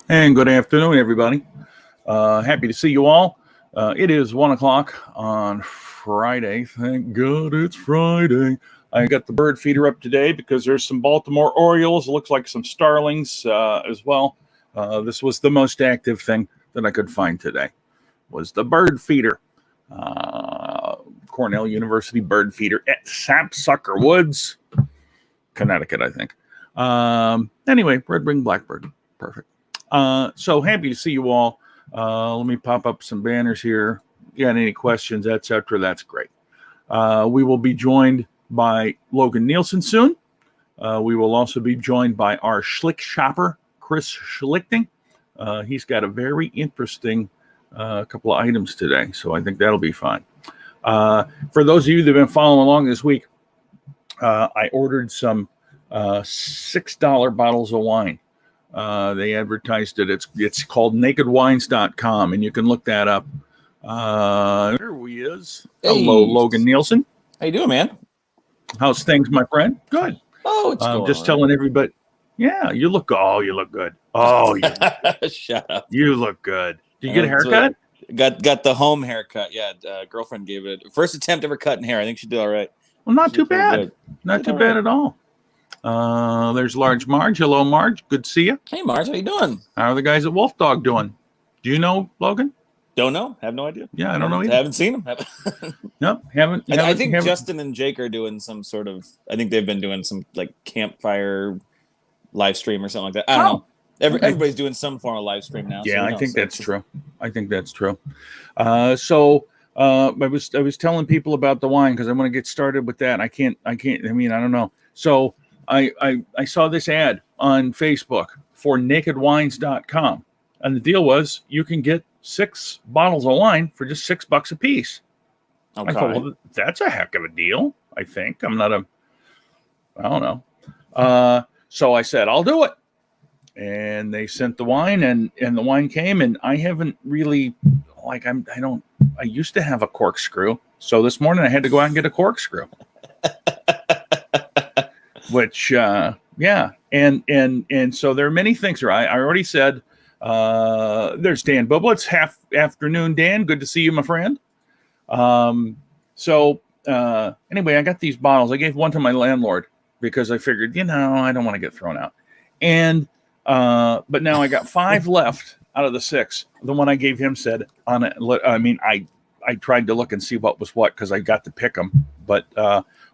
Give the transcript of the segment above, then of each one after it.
And good afternoon, everybody. Happy to see you all. It is 1 o'clock on Friday. Thank God it's Friday. I got the bird feeder up today because there's some Baltimore Orioles. It looks like some starlings as well. This was the most active thing that I could find today, was the bird feeder. Cornell University bird feeder at Sapsucker Woods, Connecticut, I think. Anyway, red-winged blackbird. Perfect. So happy to see you all. Let me pop up some banners here. You got any questions, etc.? That's great. We will be joined by Logan Nielsen soon. We will also be joined by our Schlick shopper, Chris Schlichting. He's got a very interesting couple of items today, so I think that'll be fun. For those of you that have been following along this week, I ordered some $6 bottles of wine. They advertised it. It's called nakedwines.com, and you can look that up. There he is. Hey. Hello, Logan Nielsen. How you doing, man? How's things, my friend? Good. Oh, it's going just telling everybody. Yeah, you look good. Oh, shut up. You look good. Did you get a haircut? Got the home haircut. Yeah, girlfriend gave it first attempt ever cutting hair. I think she did all right. Well, not too bad. Not too bad at all. There's Large Marge. Hello, Marge. Good to see you. Hey, Marge. How you doing? How are the guys at Wolf Dog doing? Do you know Logan? Don't know. Have no idea. Yeah, I don't know either. Haven't seen them. Nope, haven't. I think Justin and Jake are doing some sort of. I think they've been doing some like campfire live stream or something like that. I don't know. Everybody's doing some form of live stream now. Yeah, so I think that's true. I think that's true. So I was telling people about the wine because I want to get started with that. I can't. I mean, I don't know. So I saw this ad on Facebook for nakedwines.com, and the deal was you can get 6 bottles of wine for just $6 a piece. Okay. I thought, well, that's a heck of a deal. I think I don't know. So I said, I'll do it. And they sent the wine, and the wine came, and I haven't really I used to have a corkscrew. So this morning I had to go out and get a corkscrew. Which yeah. And so there are many things here. I already said there's Dan Bublitz. Afternoon, Dan. Good to see you, my friend. So anyway, I got these bottles. I gave one to my landlord because I figured, I don't want to get thrown out. And but now I got 5 left out of the 6. The one I gave him said on it. I mean, I tried to look and see what was what because I got to pick them, but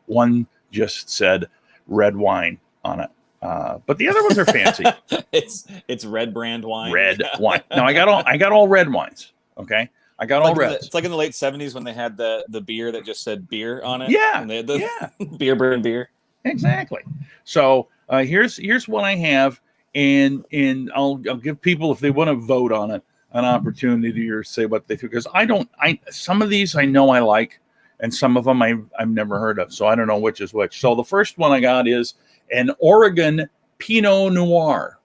one just said red wine on it. But the other ones are fancy. it's red brand wine. Red wine. Now I got all red wines. Okay. I got all reds. It's like in the late 70s when they had the beer that just said beer on it. Yeah. And they had the beer brand beer. Exactly. So here's what I have, and I'll give people, if they want to vote on it, an opportunity or say what they think, because some of these I know I like, and some of them I've never heard of, so I don't know which is which. So the first one I got is an Oregon Pinot Noir.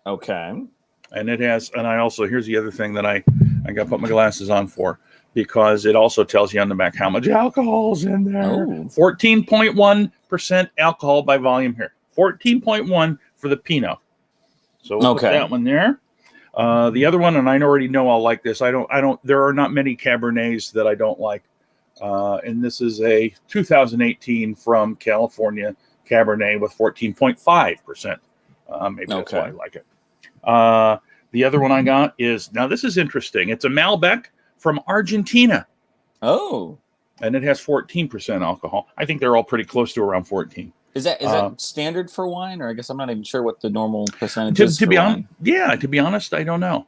Okay. And it has, and I also, here's the other thing that I got to put my glasses on for, because it also tells you on the back how much alcohol's in there. 14.1% alcohol by volume here. 14.1 for the Pinot. So we'll put that one there. The other one, and I already know I'll like this. There are not many Cabernets that I don't like. And this is a 2018 from California Cabernet with 14.5%. Maybe that's why I like it. The other one I got is, now this is interesting. It's a Malbec from Argentina. Oh. And it has 14% alcohol. I think they're all pretty close to around 14. Is that standard for wine? Or I guess I'm not even sure what the normal percentage is to be honest, to be honest, I don't know.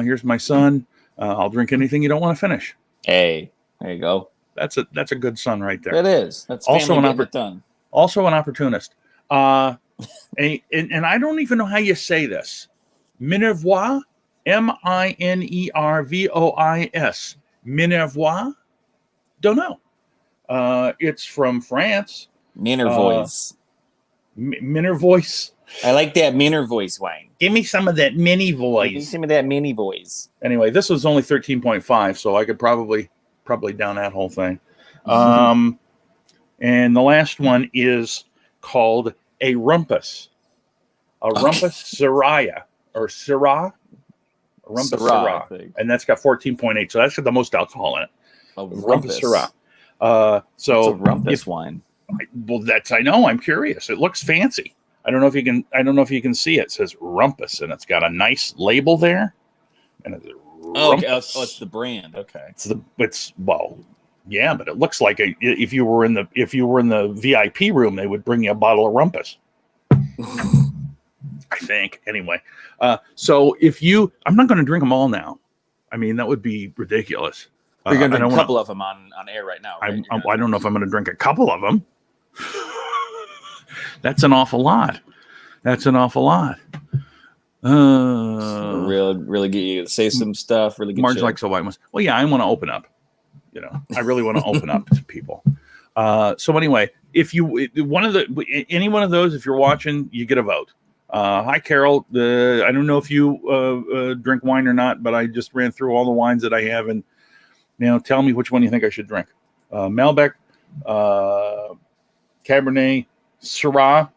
Here's my son. I'll drink anything you don't want to finish. Hey, there you go. That's a good son right there. It is. That's also also an opportunist. And I don't even know how you say this. Minervois, Minervois. Minervois? Don't know. It's from France. Minervois. Minervois. I like that Minervois wine. Give me some of that mini voice. Give me some of that mini voice. Anyway, this was only 13.5, so I could probably down that whole thing. And the last one is called a Rumpus. A Rumpus Soraya. or Syrah. Rumpus Syrah. And that's got 14.8. So that's got the most alcohol in it. Rumpus Syrah. So it's a rumpus wine. Well, I know. I'm curious. It looks fancy. I don't know if you can see it. It says Rumpus, and it's got a nice label there. And it's okay. It's the brand. Okay. Yeah, but it looks like if you were in the VIP room, they would bring you a bottle of Rumpus. I think. Anyway, so I'm not going to drink them all now. I mean, that would be ridiculous. You're going to drink a couple of them on air right now. Right? I don't know if I'm going to drink a couple of them. That's an awful lot. Really get you to say some stuff. Really get Marge likes the white ones. Well, yeah, I want to open up. I really want to open up to people. So anyway, any one of those, if you're watching, you get a vote. Hi, Carol. I don't know if you drink wine or not, but I just ran through all the wines that I have, and tell me which one you think I should drink. Malbec, Cabernet, Syrah,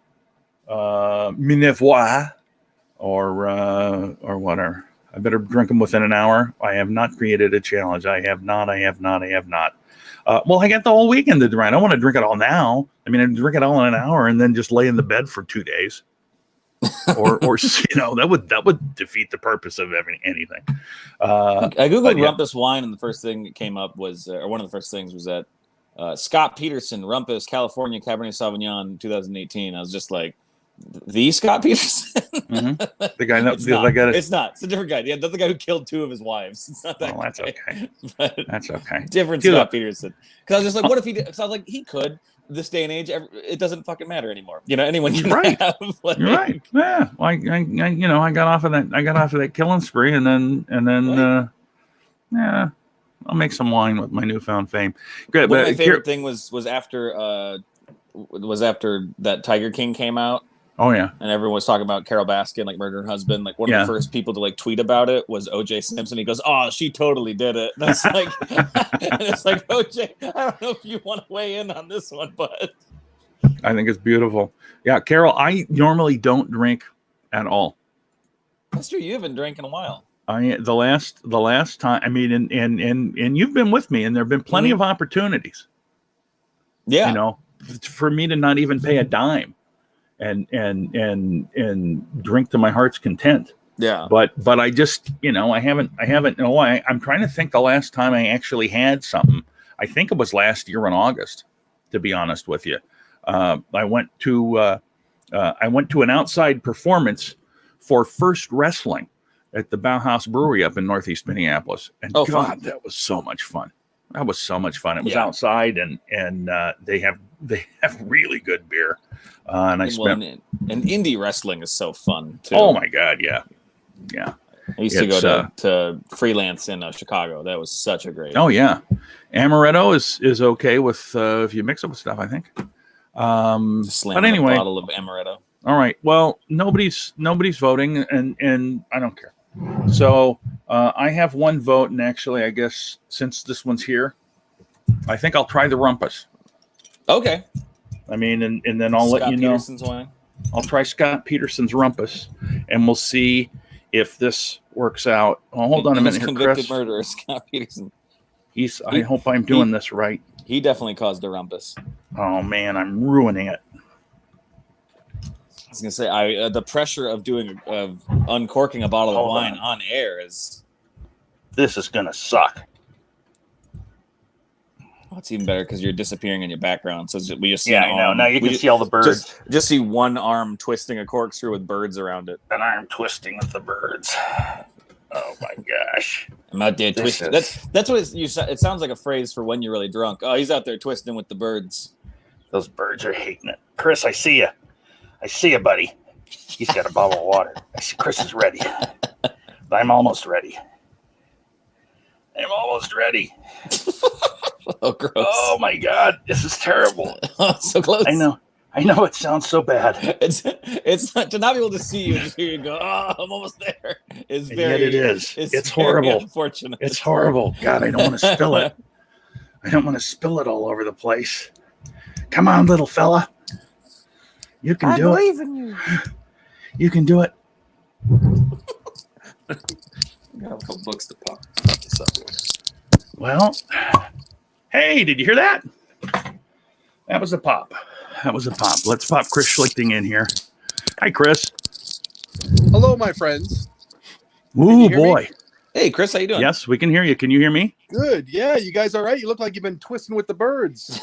Minervois, or whatever. I better drink them within an hour. I have not created a challenge. I have not. Well, I got the whole weekend to drink. I don't want to drink it all now. I mean, I drink it all in an hour and then just lay in the bed for 2 days. or that would defeat the purpose of anything. I googled Rumpus wine, and the first thing that came up was, or one of the first things was that Scott Peterson Rumpus California Cabernet Sauvignon 2018. I was just like, the Scott Peterson. Mm-hmm. The guy that it's not. It's a different guy. Yeah, that's the guy who killed 2 of his wives. It's not that. Well, that's guy. okay. That's okay. Different Scott Peterson. Because I was just like, what if he did? Because I was like, he could. This day and age, it doesn't fucking matter anymore. Anyone can have. Like, you're right. Yeah. Well, I got off of that killing spree, and then right. Yeah, I'll make some wine with my newfound fame. Good. One of my favorite thing was after that Tiger King came out. Oh yeah, and everyone was talking about Carol Baskin, like murder her husband. Like one of the first people to like tweet about it was O.J. Simpson. He goes, "Oh, she totally did it." And it's like, it's like O.J. I don't know if you want to weigh in on this one, but I think it's beautiful. Yeah, Carol, I normally don't drink at all. That's true. You haven't drank in a while. The last time. I mean, and you've been with me, and there have been plenty of opportunities. Yeah, for me to not even pay a dime. And drink to my heart's content. Yeah. But I just, I haven't. I'm trying to think the last time I actually had something. I think it was last year in August, to be honest with you. I went to an outside performance for First Wrestling at the Bauhaus Brewery up in Northeast Minneapolis. And fun. That was so much fun. It was outside, and they have really good beer. And indie wrestling is so fun too. Oh my God, yeah. I used to go to freelance in Chicago. That was such a great. Oh yeah, amaretto is okay with if you mix it with stuff. I think. But anyway, a bottle of amaretto. All right. Well, nobody's voting, and I don't care. So I have one vote, and actually, I guess since this one's here, I think I'll try the Rumpus. Okay. I mean, and then I'll let you know. Peterson's wine. I'll try Scott Peterson's Rumpus, and we'll see if this works out. Oh, hold on a minute here, convicted murderer, Scott Peterson. I hope I'm doing this right. He definitely caused a rumpus. Oh man, I'm ruining it. I was gonna say, the pressure of uncorking a bottle of wine on air is. This is gonna suck. Oh, it's even better because you're disappearing in your background. So we just see I know. Now you can see all the birds. Just see one arm twisting a corkscrew with birds around it. An arm twisting with the birds. Oh my gosh! I'm out there twisting. That's what it sounds like a phrase for when you're really drunk. Oh, he's out there twisting with the birds. Those birds are hating it. Chris, I see you, buddy. He's got a bottle of water. I see Chris is ready. I'm almost ready. Oh, gross. Oh my God, this is terrible. So close. I know it sounds so bad. It's not, to not be able to see you, just hear you go, oh, I'm almost there. It's very. It is. It's horrible. Unfortunate. It's horrible. God, I don't want to spill it. I don't want to spill it all over the place. Come on, little fella. You can do it. I believe in you. You can do it. got a couple books to pop this up with. Well, hey, did you hear that? That was a pop. Let's pop Chris Schlichting in here. Hi, Chris. Hello, my friends. Ooh, boy. Me? Hey, Chris, how you doing? Yes, we can hear you. Can you hear me? Good. Yeah, you guys all right? You look like you've been twisting with the birds.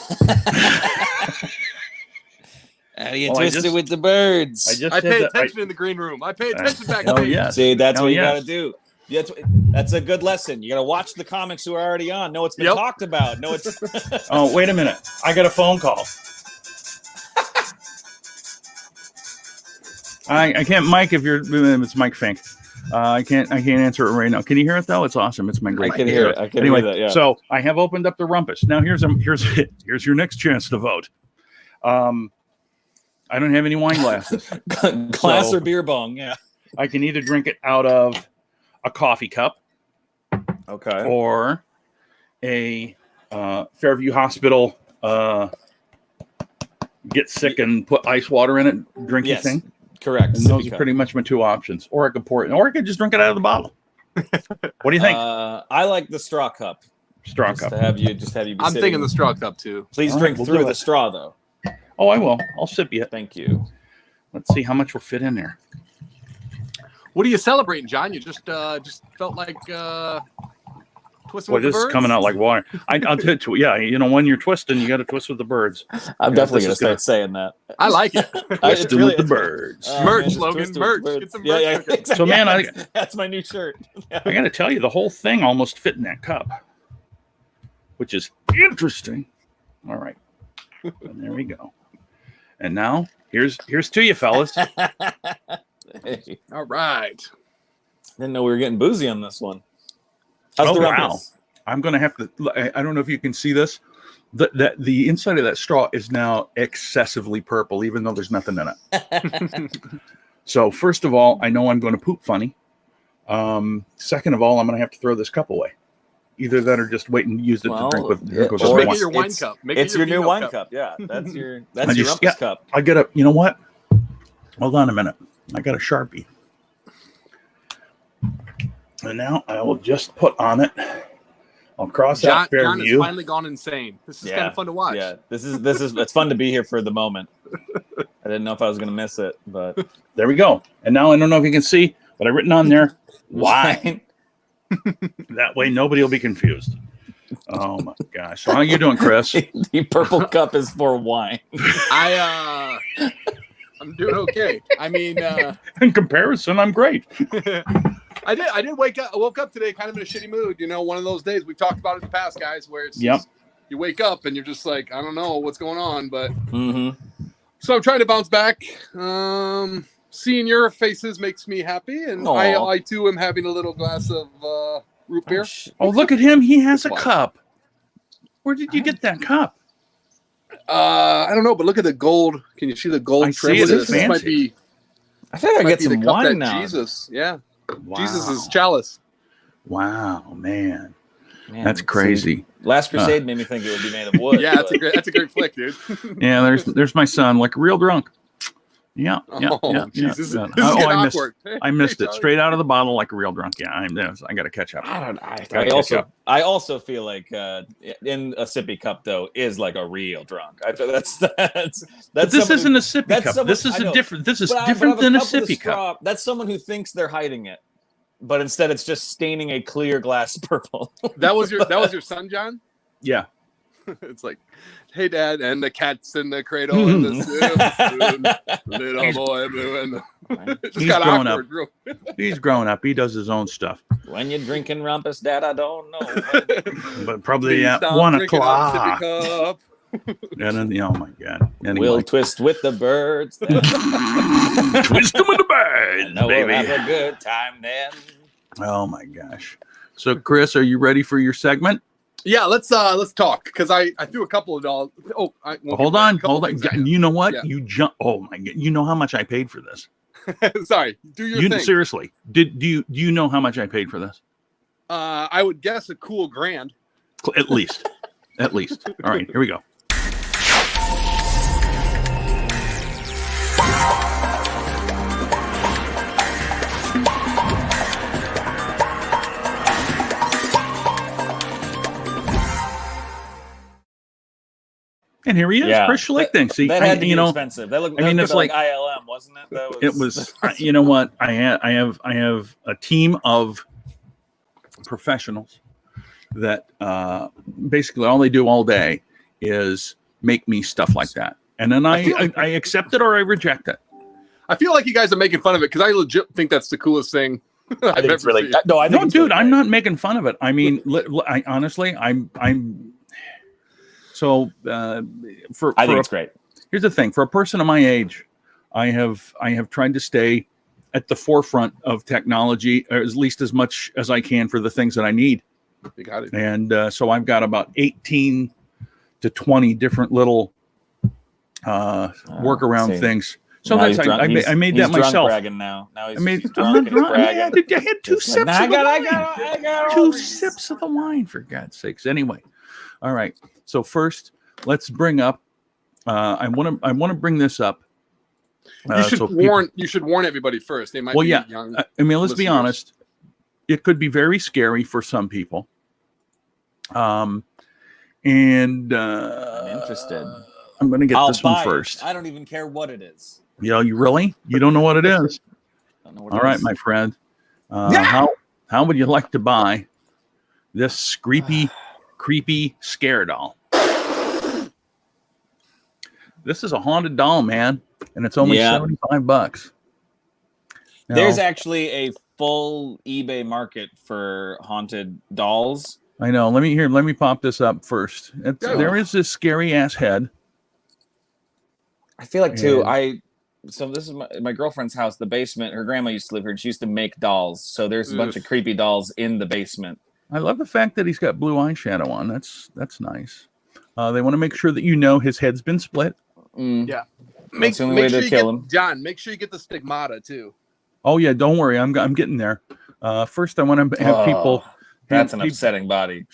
How you twisted with the birds? I pay attention in the green room. I pay attention back Oh, there. yes. See, that's Oh, what you yes. got to do. That's a good lesson. You got to watch the comics who are already on. Know what's been talked about. Know it's. Oh, wait a minute. I got a phone call. I can't, Mike. It's Mike Fink. I can't answer it right now. Can you hear it though? It's awesome. It's my great. I can hear it. I can anyway, hear that. Yeah. So I have opened up the rumpus. Now here's your next chance to vote. I don't have any wine glasses. Glass or beer bong. Yeah. I can either drink it out of a coffee cup, okay, or a Fairview Hospital get sick and put ice water in it, drinky thing. Correct. And those are pretty much my two options. Or I could pour it, or I could just drink it out of the bottle. What do you think? I like the straw cup. Straw cup. To have you be I'm sitting. thinking the straw cup too. Please drink through the straw, though. Oh, I will. I'll sip you. Thank you. Let's see how much will fit in there. What are you celebrating, John? You just felt like twisting with the This birds? is coming out like water. I'll tell you, yeah, when you're twisting, you got to twist with the birds. I'm definitely going to start saying that. I like it. Twisting with the birds. Merch, Logan. Merch. Get some merch. Yeah, exactly. So, man, that's my new shirt. I got to tell you, the whole thing almost fit in that cup, which is interesting. All right. And there we go. And now, here's to you, fellas. Hey. All right. Didn't know we were getting boozy on this one. How's the rumpus? I'm going to have to. I don't know if you can see this. The inside of that straw is now excessively purple, even though there's nothing in it. So first of all, I know I'm going to poop funny. Second of all, I'm going to have to throw this cup away. Either that, or just wait and use it to drink with. Just make it your wine cup. It's your new wine cup. Yeah, that's your rumpus cup. I get a. You know what? Hold on a minute. I got a Sharpie. And now I will just put on it. I'll cross out Fairview. John has finally gone insane. This is kind of fun to watch. Yeah, this is it's fun to be here for the moment. I didn't know if I was going to miss it, but there we go. And now I don't know if you can see, but I've written on there wine. That way nobody will be confused. Oh my gosh! So how you doing, Chris? The purple cup is for wine. I'm doing okay. I mean, in comparison, I'm great. I did woke up today kind of in a shitty mood. One of those days we've talked about it in the past, guys, where it's just, you wake up and you're just like, I don't know what's going on, but so I'm trying to bounce back. Seeing your faces makes me happy, and I too am having a little glass of root beer. Oh, look at him! He has a cup. Where did you get that cup? I don't know, but look at the gold. Can you see the gold trim? This might be. I think I get some wine now. Jesus, yeah. Wow. Jesus' chalice. Wow, man, that's crazy. Last Crusade made me think it would be made of wood. Yeah, that's a great flick, dude. Yeah, there's my son, like real drunk. Yeah. Jesus. I missed it straight out of the bottle like a real drunk. Yeah, I got to catch up. I also feel like in a sippy cup though is like a real drunk. I feel that's. But this isn't a sippy cup. This is different. This is different than a sippy cup. That's someone who thinks they're hiding it, but instead it's just staining a clear glass purple. That was your son, John? Yeah. It's like, hey, Dad, and the cat's in the cradle, and the little boy blue, and he's grown up. He's grown up. He does his own stuff. When you're drinking rumpus, Dad, I don't know. But probably at 1 o'clock. And then, oh my God! Anyway. We'll twist with the birds. Twist them with the birds, baby. We'll have a good time then. Oh my gosh! So, Chris, are you ready for your segment? Yeah, let's talk, because I threw a couple of dollars. Oh, hold on. You know what? Yeah. You jump. Oh my God! You know how much I paid for this? Sorry, do your thing. Seriously, do you know how much I paid for this? I would guess a cool $1,000. At least. All right, here we go. And here he is, Chris Schlichting. See, that had to be expensive. That looked, it's like ILM, wasn't it? It was. You know what? I have a team of professionals that basically all they do all day is make me stuff like that, and then I accept it or I reject it. I feel like you guys are making fun of it because I legit think that's the coolest thing. I think it's really seen. No, dude, I'm not making fun of it. I mean, I honestly, I'm. So I think it's great. Here's the thing: for a person of my age, I have tried to stay at the forefront of technology, or at least as much as I can for the things that I need. You got it. And so I've got about 18 to 20 different little workaround things. So now that's I made that myself. Bragging now. Now he's drunk. I had 2 sips. I got 2 sips of the wine, for God's sakes. Anyway, all right. So first, let's bring up. I want to bring this up. You should warn everybody first. They might be young. I mean, let's be honest. It could be very scary for some people. And I'm interested. I'm going to get this one first. I don't even care what it is. You really? You don't know what it is? All right, my friend. How would you like to buy this creepy scare doll? This is a haunted doll, man, and it's only $75. Now, there's actually a full eBay market for haunted dolls. I know. Let me pop this up first. There is this scary ass head. I feel like too. So this is my girlfriend's house, the basement. Her grandma used to live here, and she used to make dolls. So there's a bunch of creepy dolls in the basement. I love the fact that he's got blue eyeshadow on. That's nice. They want to make sure that his head's been split. Yeah. That's the only way to kill him. John, make sure you get the stigmata too. Oh yeah, don't worry. I'm getting there. First, I want to have people. That's an upsetting body.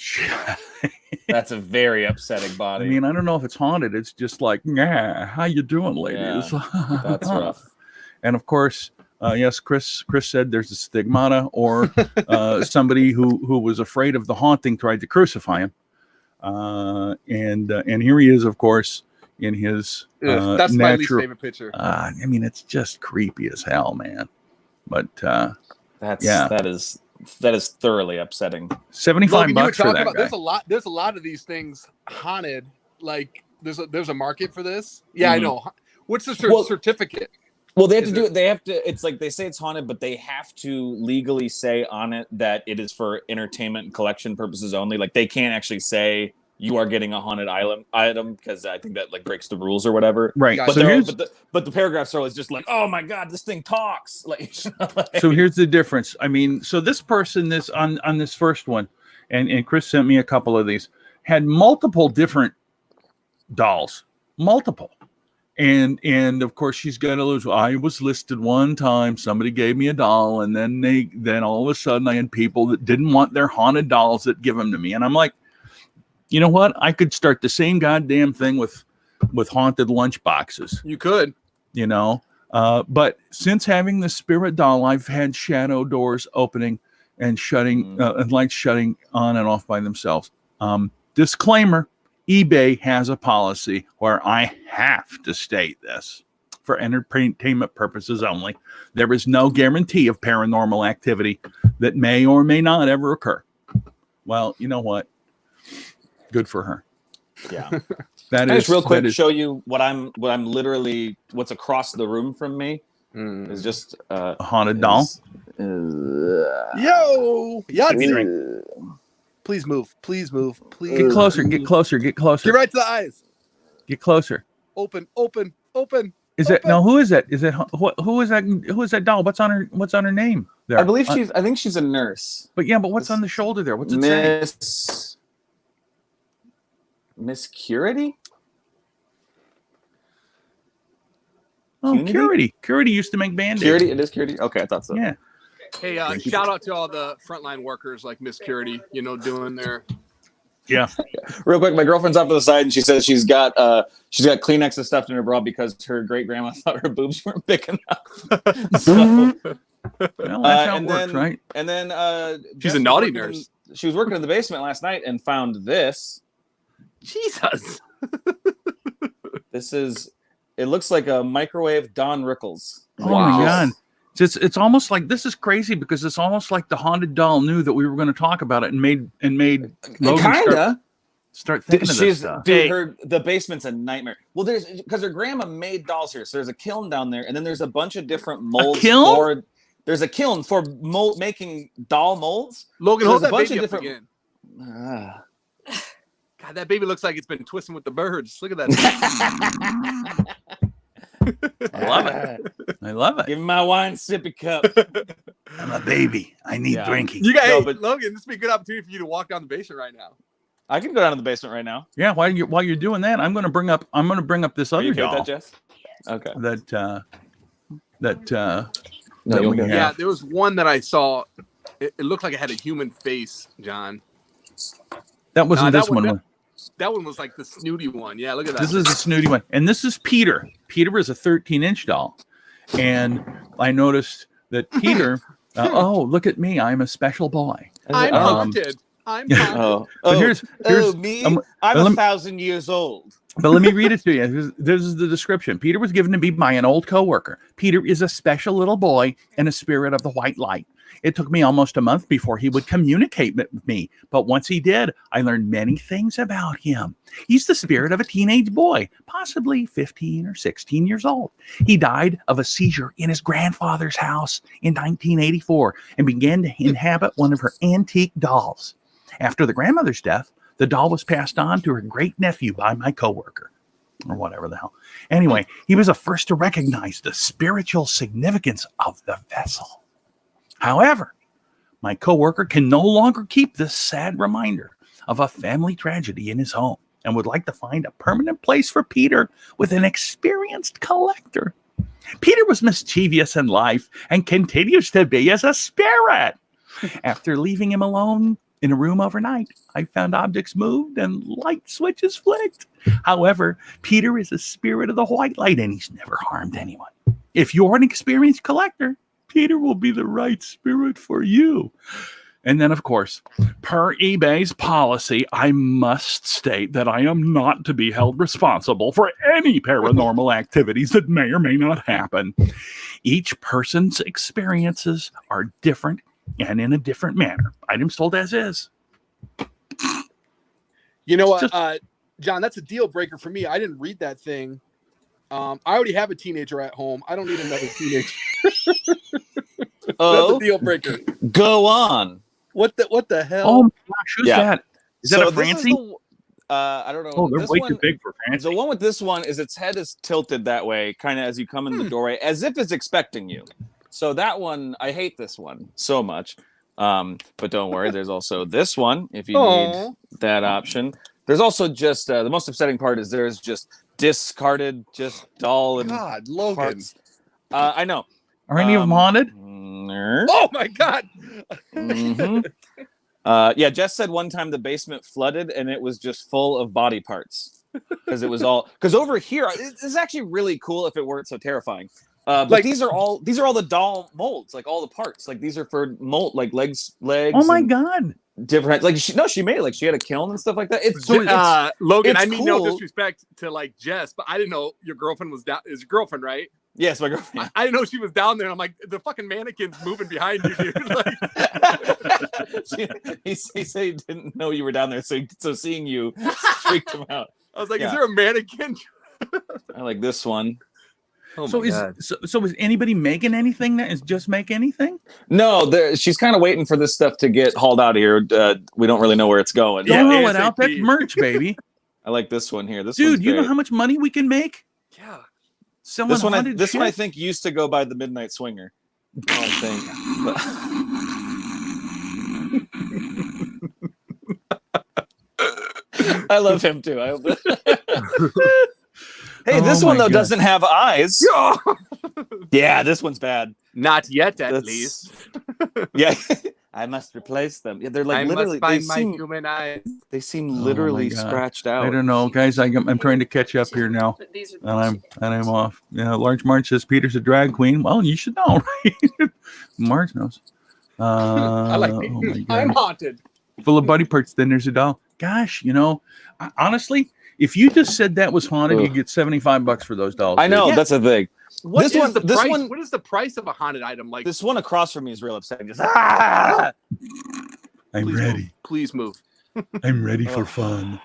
That's a very upsetting body. I mean, I don't know if it's haunted. It's just like, how you doing, ladies? Yeah, that's rough. And of course, yes, Chris said there's a stigmata, or somebody who was afraid of the haunting tried to crucify him. And here he is, of course, in his that's natural, my least favorite picture. I mean, it's just creepy as hell, man. But that is thoroughly upsetting. $75 Logan, for that guy. There's a lot of these things haunted. Like there's a market for this. Yeah, I know. What's the certificate? Well, they have to do it. They have to. It's like they say it's haunted, but they have to legally say on it that it is for entertainment and collection purposes only. Like they can't actually say you are getting a haunted item because I think that like breaks the rules or whatever. Right. But, but the paragraphs are always just like, oh my God, this thing talks. Like, so here's the difference. I mean, so this person, on this first one, and Chris sent me a couple of these, had multiple different dolls, multiple. And of course she's going to lose. I was listed one time. Somebody gave me a doll, and then all of a sudden I had people that didn't want their haunted dolls that give them to me. And I'm like, you know what? I could start the same goddamn thing with haunted lunch boxes. You could, but since having the spirit doll, I've had shadow doors opening and shutting, and lights shutting on and off by themselves. Disclaimer: eBay has a policy where I have to state this for entertainment purposes only. There is no guarantee of paranormal activity that may or may not ever occur. Well, you know what? Good for her. Yeah. That is real quick show you what I'm literally what's across the room from me is just a haunted doll. Yo, please move. Please. Get closer. Get right to the eyes. Get closer. Open. Is it no? Who is that? Is it who is that? Who is that doll? What's on her name? There. I think she's a nurse. But what's on the shoulder there? What's it say? Miss Curity? Oh, Curity. Curity used to make Band-Aids. Curity? It is Curity? Okay, I thought so. Yeah. Hey, shout out to all the frontline workers like Miss Curity, doing their... Yeah. Real quick, my girlfriend's off to the side, and she says she's got Kleenex and stuff in her bra because her great-grandma thought her boobs weren't big enough. Well, that's how it works, right? And then... she's a naughty nurse. She was working in the basement last night and found this. Jesus. It looks like a microwave Don Rickles. Oh my God. It's almost like, this is crazy because it's almost like the haunted doll knew that we were going to talk about it and made Logan start thinking of this stuff. Dude, the basement's a nightmare. Well, because her grandma made dolls here, so there's a kiln down there, and then there's a bunch of different molds. There's a kiln for making doll molds. Logan, so hold that baby up again. God, that baby looks like it's been twisting with the birds. Look at that. I love it. Give me my wine sippy cup. I'm a baby. I need drinking. You guys, Logan, this would be a good opportunity for you to walk down the basement right now. I can go down to the basement right now. Yeah, while you're doing that, I'm going to bring up this other doll. With that, Jess? Okay. Yeah, there was one that I saw. It looked like it had a human face, John. That wasn't this one. That one was like the snooty one. Yeah, look at that. This is a snooty one. And this is Peter. Peter is a 13-inch doll. And I noticed that Peter, look at me. I'm a special boy. I'm haunted. I'm haunted. But here's me. I'm 1,000 years old. But let me read it to you. This is the description. Peter was given to me by an old coworker. Peter is a special little boy and a spirit of the white light. It took me almost a month before he would communicate with me. But once he did, I learned many things about him. He's the spirit of a teenage boy, possibly 15 or 16 years old. He died of a seizure in his grandfather's house in 1984 and began to inhabit one of her antique dolls. After the grandmother's death, the doll was passed on to her great-nephew by my coworker, or whatever the hell. Anyway, he was the first to recognize the spiritual significance of the vessel. However, my coworker can no longer keep this sad reminder of a family tragedy in his home and would like to find a permanent place for Peter with an experienced collector. Peter was mischievous in life and continues to be as a spirit. After leaving him alone in a room overnight, I found objects moved and light switches flicked. However, Peter is a spirit of the white light and he's never harmed anyone. If you're an experienced collector, Peter will be the right spirit for you. And then, of course, per eBay's policy, I must state that I am not to be held responsible for any paranormal activities that may or may not happen. Each person's experiences are different and in a different manner. Items sold as is. You know what, John, that's a deal breaker for me. I didn't read that thing. I already have a teenager at home. I don't need another teenager. That's a deal breaker. Go on. What the hell? Oh my gosh, who's that? Is that a Francie? I don't know. Oh, they're way too big for Francie. The one with this one is its head is tilted that way, kind of as you come in the doorway, as if it's expecting you. So that one, I hate this one so much. But don't worry, there's also this one if you need that option. There's also just the most upsetting part is there's just discarded doll and Logan. Parts. I know. Are any of them haunted? Oh my God. Mm-hmm. Yeah, Jess said one time the basement flooded and it was just full of body parts because it was all over here. It's actually really cool if it weren't so terrifying. But these are all the doll molds, like all the parts. Like these are for mold, like legs. Oh my God. Different, like she made it, like she had a kiln and stuff like that. Logan, I mean, cool. no disrespect to like Jess, but I didn't know your girlfriend was down. Is your girlfriend, right? Yes, my girlfriend. I didn't know she was down there. And I'm like, the fucking mannequin's moving behind you, dude. Like... he said he didn't know you were down there, so seeing you freaked him out. I was like, is there a mannequin? I like this one. Oh so is anybody making anything that is just make anything? No, she's kind of waiting for this stuff to get hauled out of here. We don't really know where it's going. Don't haul it out. That's merch, baby. I like this one here. Dude, you know how much money we can make? Yeah. This one I think used to go by the Midnight Swinger. I think. I love him too. Hey, this one though doesn't have eyes. Yeah, this one's bad. Not yet, at least. Yeah, I must replace them. Yeah, they're like literally. They seem human eyes. They seem literally scratched out. I don't know, guys. I'm trying to catch up here now, and I'm off. Yeah, Large March says Peter's a drag queen. Well, you should know, right? March knows. I like me. I'm haunted. Full of body parts. Then there's a doll. Gosh, honestly, If you just said that was haunted, you get $75 for those dolls. I know, that's the thing. What is the price of a haunted item? Like this one across from me is real upsetting. Just, I'm ready. Move. Please move. I'm ready for fun.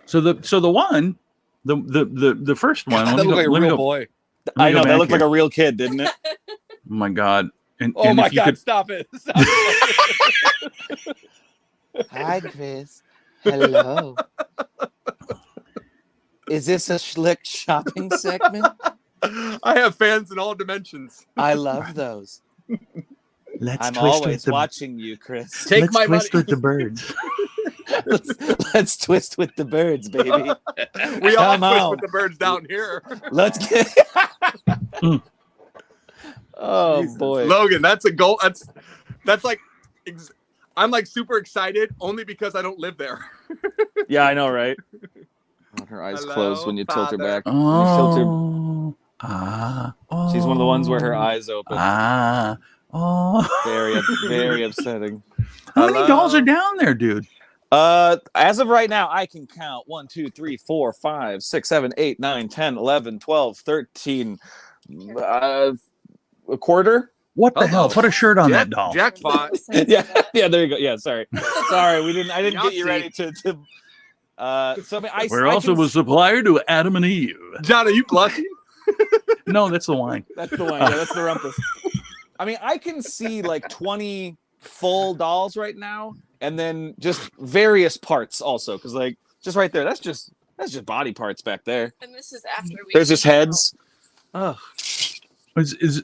So the one, the first one. That looked like a real boy. I know, that looked like a real kid, didn't it? Oh my God. And my God, stop it. Hi, Chris. Hello. Is this a Schlick shopping segment? I have fans in all dimensions. I love those. I'm always watching you, Chris. Let's twist with the birds. let's twist with the birds, baby. We all twist with the birds down here. Let's get. Oh Jesus. Boy, Logan, that's a goal. That's like, I'm like super excited only because I don't live there. Yeah, I know, right? Her eyes closed when you tilt her back. Oh, she's one of the ones where her eyes open. Very upsetting. How many dolls are down there, dude? As of right now, I can count 1, 2, 3, 4, 5, 6, 7, 8, 9, 10, 11, 12, 13, a quarter. What the hell? Put a shirt on that doll. Jackpot. yeah, there you go. Yeah, sorry, I didn't get you ready to. So I mean, We're also a supplier to Adam and Eve. John, are you blushing? No, that's the wine. That's the wine. Yeah, that's the rumpus. I mean, I can see like 20 full dolls right now, and then just various parts also, because like just right there, that's just body parts back there. And this is after we. There's just heads. Oh.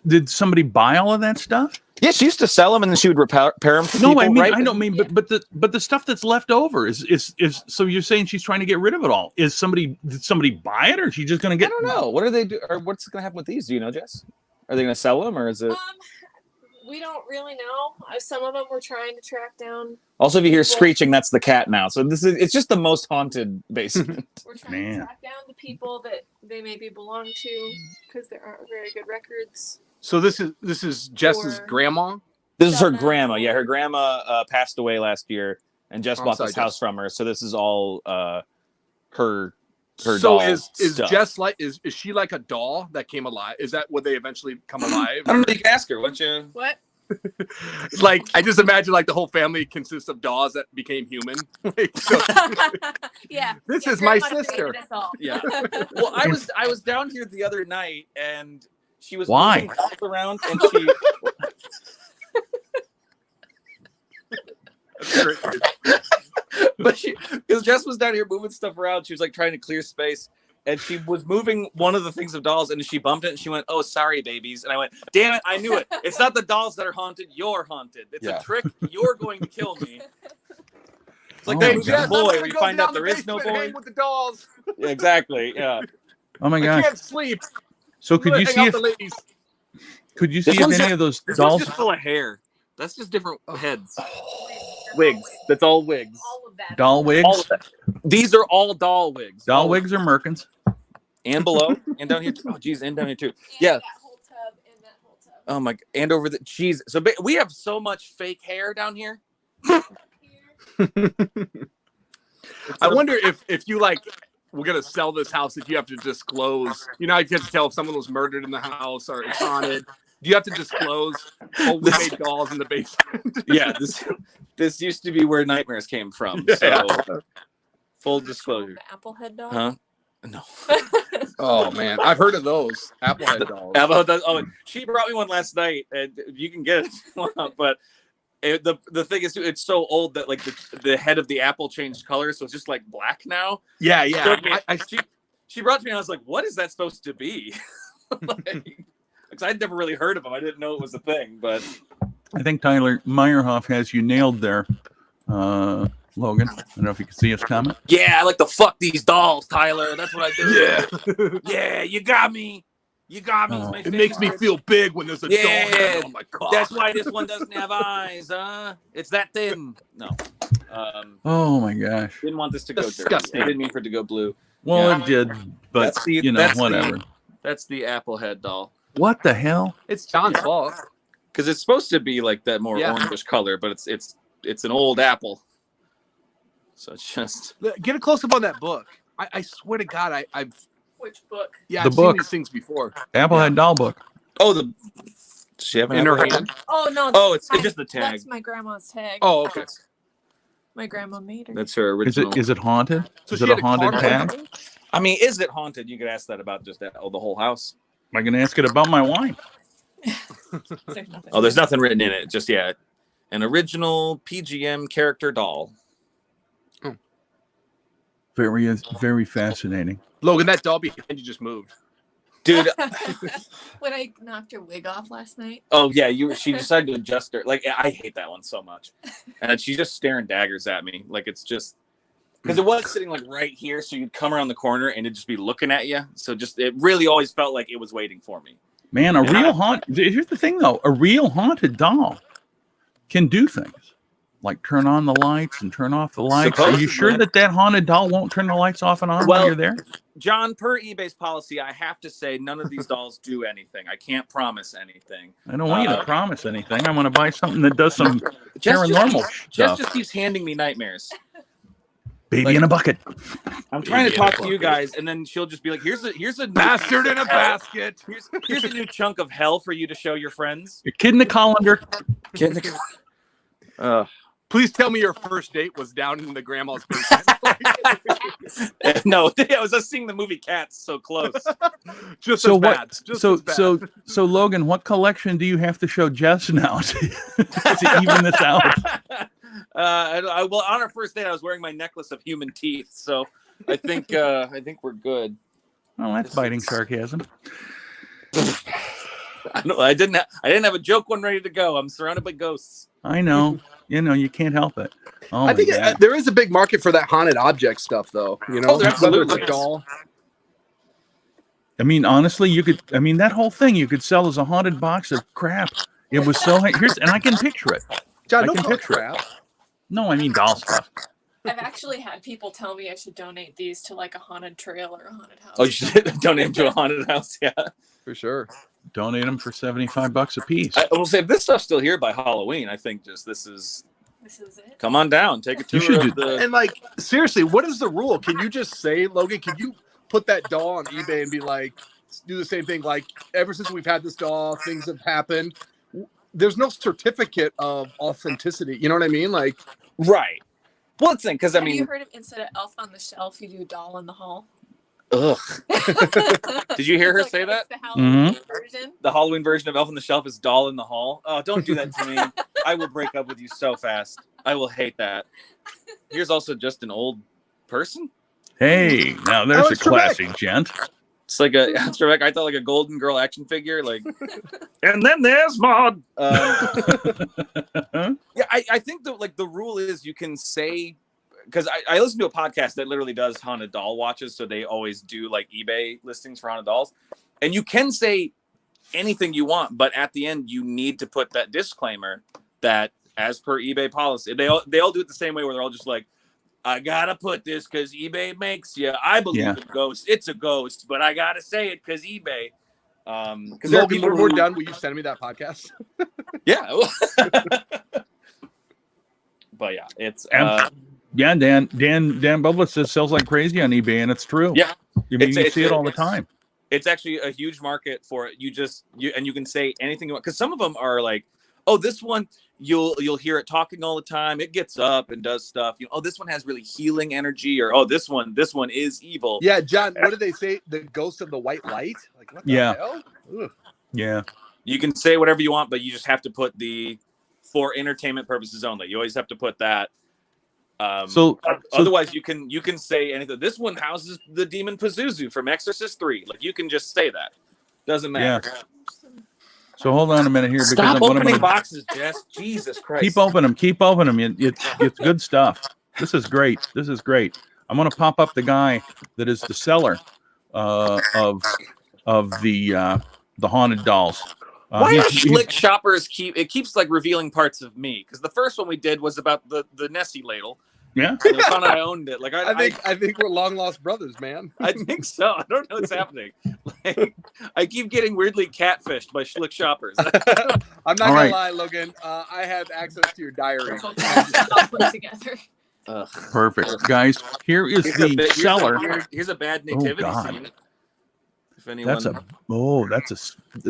Did somebody buy all of that stuff? Yeah, she used to sell them, and then she would repair them for people. I right? don't mean, but the stuff that's left over is so you're saying she's trying to get rid of it all? Did somebody buy it, or is she just going to get? I don't know. What are they do? Or what's going to happen with these? Do you know, Jess? Are they going to sell them, or is it? We don't really know. Some of them we're trying to track down. Also, if you hear screeching, that's the cat now. So it's just the most haunted basement. We're trying to track down the people that they maybe belong to, because there aren't very good records. So this is Jess's grandma? This is her grandma. Yeah, her grandma passed away last year, and Jess bought this house from her. So this is all her so doll is stuff. Jess like is she like a doll that came alive? Is that would they eventually come alive? I don't know. You can ask her. What? Like I just imagine like the whole family consists of dolls that became human. Yeah. This is my sister. Yeah. Well, I was down here the other night, and she was Why? moving dolls around, and she. But because Jess was down here moving stuff around, she was like trying to clear space, and she was moving one of the things of dolls, and she bumped it, and she went, "Oh, sorry, babies." And I went, "Damn it, I knew it. It's not the dolls that are haunted. You're haunted. It's a trick. You're going to kill me." It's like that movie Boy, where you find out there is no boy. With the dolls. Yeah, exactly. Yeah. Oh my gosh. I can't sleep. So could you see if any of those dolls? Just full of hair. That's just different heads. Wigs. That's all wigs. All of that. Doll wigs. All of that. These are all doll wigs. Doll wigs or merkins. And below and down here too. Oh geez, and down here too. And yeah. That whole tub and that whole tub. Oh my, and over the cheese. So we have so much fake hair down here. I wonder if you like we're gonna sell this house, if you have to disclose, you know, you have to tell if someone was murdered in the house or it's haunted. Do you have to disclose? Oh, we made dolls in the basement. Yeah, this used to be where nightmares came from. So full disclosure. The Applehead doll. Huh? No. Oh man, I've heard of those Applehead dolls. Oh, she brought me one last night, and you can get it. But the thing is, it's so old that like the head of the apple changed color, so it's just like black now. Yeah. She brought to me, and I was like, "What is that supposed to be?" Because I'd never really heard of them. I didn't know it was a thing, but I think Tyler Meyerhoff has you nailed there, Logan. I don't know if you can see his comment. Yeah, I like to fuck these dolls, Tyler. That's what I do. Yeah, you got me. You got me. It makes me feel big when there's a doll head on my car. That's why this one doesn't have eyes, huh? It's that thin. No. Oh my gosh. Didn't want this to go dirty. I didn't mean for it to go blue. Well, it did, but whatever. That's the Applehead doll. What the hell? It's John's fault. Because it's supposed to be like that more orangish color, but it's an old apple. So it's just get a close up on that book. I swear to God, I've Which book? yeah, The I've book. seen these things before. Applehead doll book. oh the does she have an In her apple hand. Oh no. Oh, that's it's just the tag. That's my grandma's tag. Oh, okay. My grandma made her. That's her original. Is it haunted? So is she it a had a haunted carnival? tag? I mean, is it haunted? You could ask that about just the whole house. Am I going to ask it about my wine? There's nothing. Oh, there's nothing written in it. Just an original PGM character doll. Very fascinating. Logan, that doll behind you just moved. Dude. When I knocked your wig off last night. Oh yeah, she decided to adjust her. Like I hate that one so much, and she's just staring daggers at me. Like it's just because it was sitting like right here, so you'd come around the corner and it'd just be looking at you. So it really always felt like it was waiting for me. Man, here's the thing though, a real haunted doll can do things like turn on the lights and turn off the lights. Are you sure that haunted doll won't turn the lights off and on while you're there? John, per eBay's policy, I have to say none of these dolls do anything. I can't promise anything. I don't want you to promise anything. I want to buy something that does some paranormal stuff. Just keeps handing me nightmares. Baby in a bucket. I'm trying to talk to you guys, and then she'll just be like, "Here's a Bastard in a basket. Here's a new chunk of hell for you to show your friends." Your kid in the colander. Please tell me your first date was down in the grandma's basement. No, I was just seeing the movie Cats so close. Just as bad. So Logan, what collection do you have to show Jess now to even this out? Well, on our first date, I was wearing my necklace of human teeth, so I think we're good. Well, that's biting sarcasm. I didn't have a joke one ready to go. I'm surrounded by ghosts. I know. You can't help it. Oh, I think there is a big market for that haunted object stuff, though. there absolutely whether it's a doll. I mean, honestly, that whole thing you could sell as a haunted box of crap. It was so and I can picture it. John, I can picture it. No, I mean doll stuff. I've actually had people tell me I should donate these to like a haunted trail or a haunted house. Oh, you should donate them to a haunted house, yeah. For sure. Donate them for $75 a piece. I will say if this stuff's still here by Halloween, I think this is it. Come on down, take a tour of the. And like seriously, what is the rule? Can you just say, Logan? Can you put that doll on eBay and be like, do the same thing? Like ever since we've had this doll, things have happened. There's no certificate of authenticity. You know what I mean? Like, right. Well, it's thing because Have you heard of instead of elf on the shelf, you do a doll in the hall? Ugh. Did you hear her say that? The Halloween version. The Halloween version of Elf on the Shelf is Doll in the Hall. Oh, don't do that to me. I will break up with you so fast. I will hate that. Here's also just an old person. Hey, now there's a classy gent. It's like it's Rebecca. I thought like a Golden Girl action figure. Like, and then there's Maud. Yeah, I think the rule is you can say. Because I listen to a podcast that literally does haunted doll watches, so they always do like eBay listings for haunted dolls, and you can say anything you want, but at the end you need to put that disclaimer that, as per eBay policy, they all do it the same way, where they're all just like, I gotta put this because eBay makes you. I believe in ghosts. It's a ghost, but I gotta say it because eBay. Because Logan, when we're done, will you send me that podcast? Yeah. But yeah, it's. Yeah, Dan Bubba says sells like crazy on eBay, and it's true. Yeah, you see it all the time. It's actually a huge market for it. You can say anything you want, because some of them are like, oh, this one you'll hear it talking all the time. It gets up and does stuff. Oh, this one has really healing energy, or oh, this one is evil. Yeah, John, what did they say? The ghost of the white light? Like what the hell? Ugh. Yeah. You can say whatever you want, but you just have to put the for entertainment purposes only. You always have to put that. So otherwise you can say anything. This one houses the demon Pazuzu from Exorcist 3. Like you can just say that. Doesn't matter. Yeah. So hold on a minute here. Stop opening boxes, Jess. Jesus Christ. Keep opening them. It's good stuff. This is great. I'm going to pop up the guy that is the seller of the haunted dolls. Why do Schlick shoppers keeps like revealing parts of me? Because the first one we did was about the Nessie ladle. Yeah, and I found out I owned it. Like I think we're long lost brothers, man. I think so. I don't know what's happening. Like, I keep getting weirdly catfished by Schlick shoppers. I'm not gonna lie, Logan. I have access to your diary. I'll put together. Perfect, guys. Here is the cellar. Here's a bad nativity scene. If anyone, is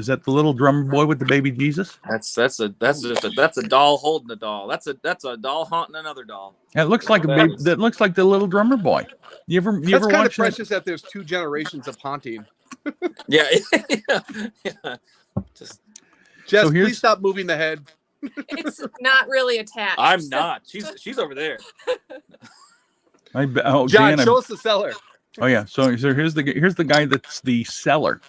that the little drummer boy with the baby Jesus? That's a doll holding a doll. That's a doll haunting another doll. It looks like a baby. That looks like the little drummer boy. You ever kind watch of precious that there's 2 generations of haunting. Yeah. Just Jess, please stop moving the head. It's not really attached. I'm not. She's over there. John, show us the cellar. Oh yeah. So here's the guy that's the seller.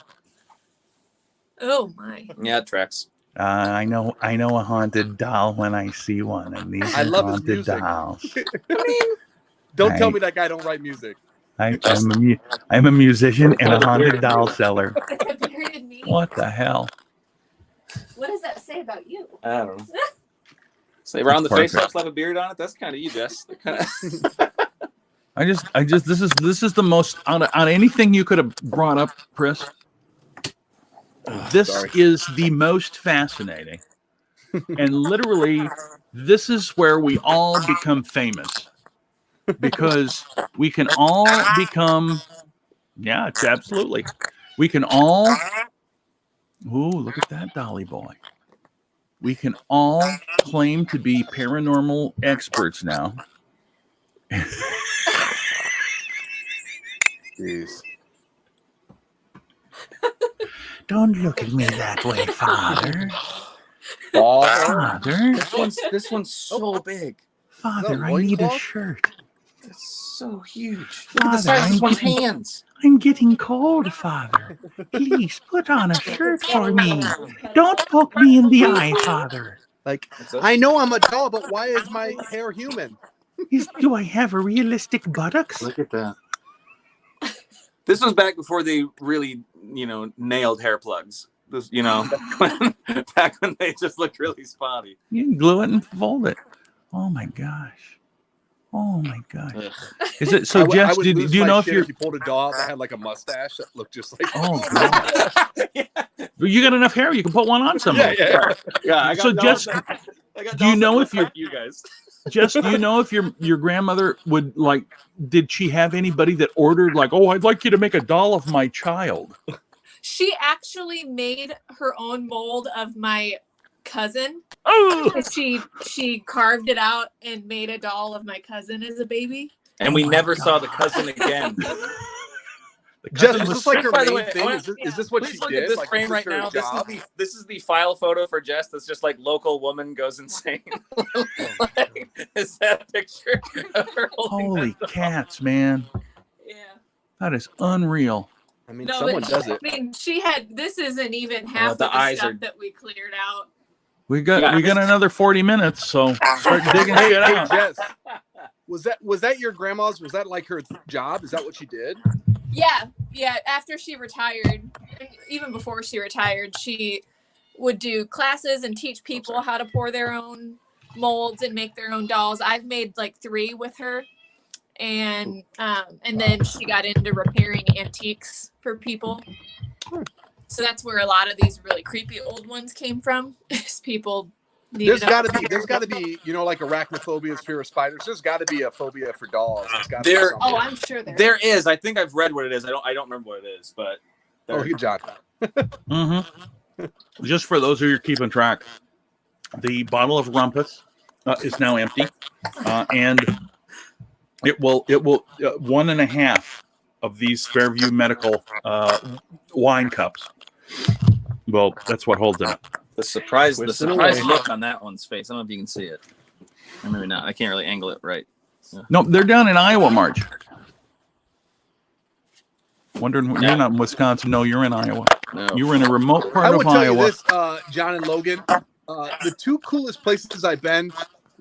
Oh my. Yeah, it tracks. I know a haunted doll when I see one, and these are haunted dolls. Don't tell me that guy don't write music. I'm a musician and a haunted doll seller. What the hell? What does that say about you? I don't know. Say around the face up, slap a beard on it. That's kind of you, Jess. I just this is the most on anything you could have brought up, Chris. This is the most fascinating, and literally, this is where we all become famous, because we can all become. Yeah, it's absolutely. We can all. Ooh, look at that dolly boy. We can all claim to be paranormal experts now. Jeez. Don't look at me that way, Father. Father. This one's so big. Father, I need a shirt. It's so huge. Father, Look at the size of this one's hands. I'm getting cold, Father. Please put on a shirt for me. Don't poke me in the eye, Father. Like, I know I'm a doll, but why is my hair human? Do I have a realistic buttocks? Look at that. This was back before they really, nailed hair plugs. This, back when they just looked really spotty. You can glue it and fold it. Oh my gosh. Oh my gosh. Is it so? Jess, do you know if you pulled a doll that had like a mustache that looked just like? Oh god. You got enough hair? You can put one on somebody. Yeah. So Jess, do you know if you guys? Jess, do you know if your grandmother would did she have anybody that ordered I'd like you to make a doll of my child? She actually made her own mold of my cousin. Oh, she carved it out and made a doll of my cousin as a baby. And we never saw the cousin again. Jess, is this like her main thing? Is this what she look did? At this frame right now. This is the file photo for Jess. That's just like local woman goes insane. Is that a picture of her? Holy cats, man! Yeah, that is unreal. I mean, someone does it. I mean, this isn't even half of the stuff that we cleared out. We got another 40 minutes, so start digging shit out. Jess, was that your grandma's? Was that like her job? Is that what she did? Yeah. After she retired, even before she retired, she would do classes and teach people how to pour their own molds and make their own dolls. I've made 3 with her, and then she got into repairing antiques for people. So that's where a lot of these really creepy old ones came from. Is people. There's got to be, like arachnophobia, fear of spiders. There's got to be a phobia for dolls. I'm sure there is. I think I've read what it is. I don't remember what it is, but. Good job. Mm-hmm. Just for those of you keeping track, the bottle of Rumpus is now empty, and it will 1.5 of these Fairview Medical wine cups. Well, that's what holds it up. The surprise look on that one's face. I don't know if you can see it. Or maybe not. I can't really angle it right. Yeah. No, they're down in Iowa, March. Wondering, you're not in Wisconsin. No, you're in Iowa. No. You were in a remote part of Iowa. I would tell you this, John and Logan. The 2 coolest places I've been,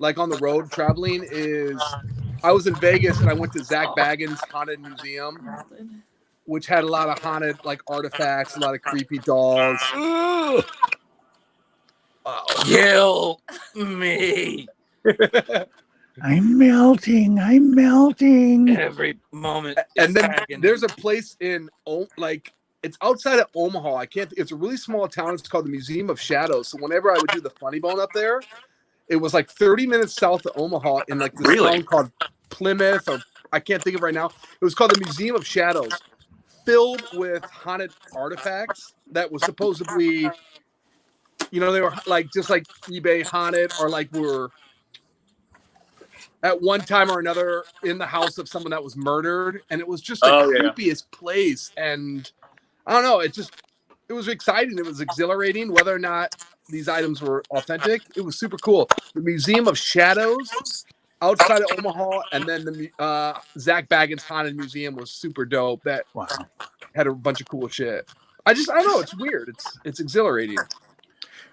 on the road traveling, is I was in Vegas and I went to Zach Baggins' Haunted Museum, which had a lot of haunted artifacts, a lot of creepy dolls. Kill me. I'm melting. Every moment. And then there's a place in it's outside of Omaha. It's a really small town. It's called the Museum of Shadows. So whenever I would do the Funny Bone up there, it was 30 minutes south of Omaha in this town called Plymouth, or I can't think of it right now. It was called the Museum of Shadows, filled with haunted artifacts that was supposedly, they were like just like eBay haunted, or like were at one time or another in the house of someone that was murdered, and it was just the creepiest place. And I don't know, it was exciting. It was exhilarating. Whether or not these items were authentic, it was super cool. The Museum of Shadows outside of Omaha, and then the Zach Baggins Haunted Museum was super dope. That had a bunch of cool shit. I don't know. It's weird. It's exhilarating.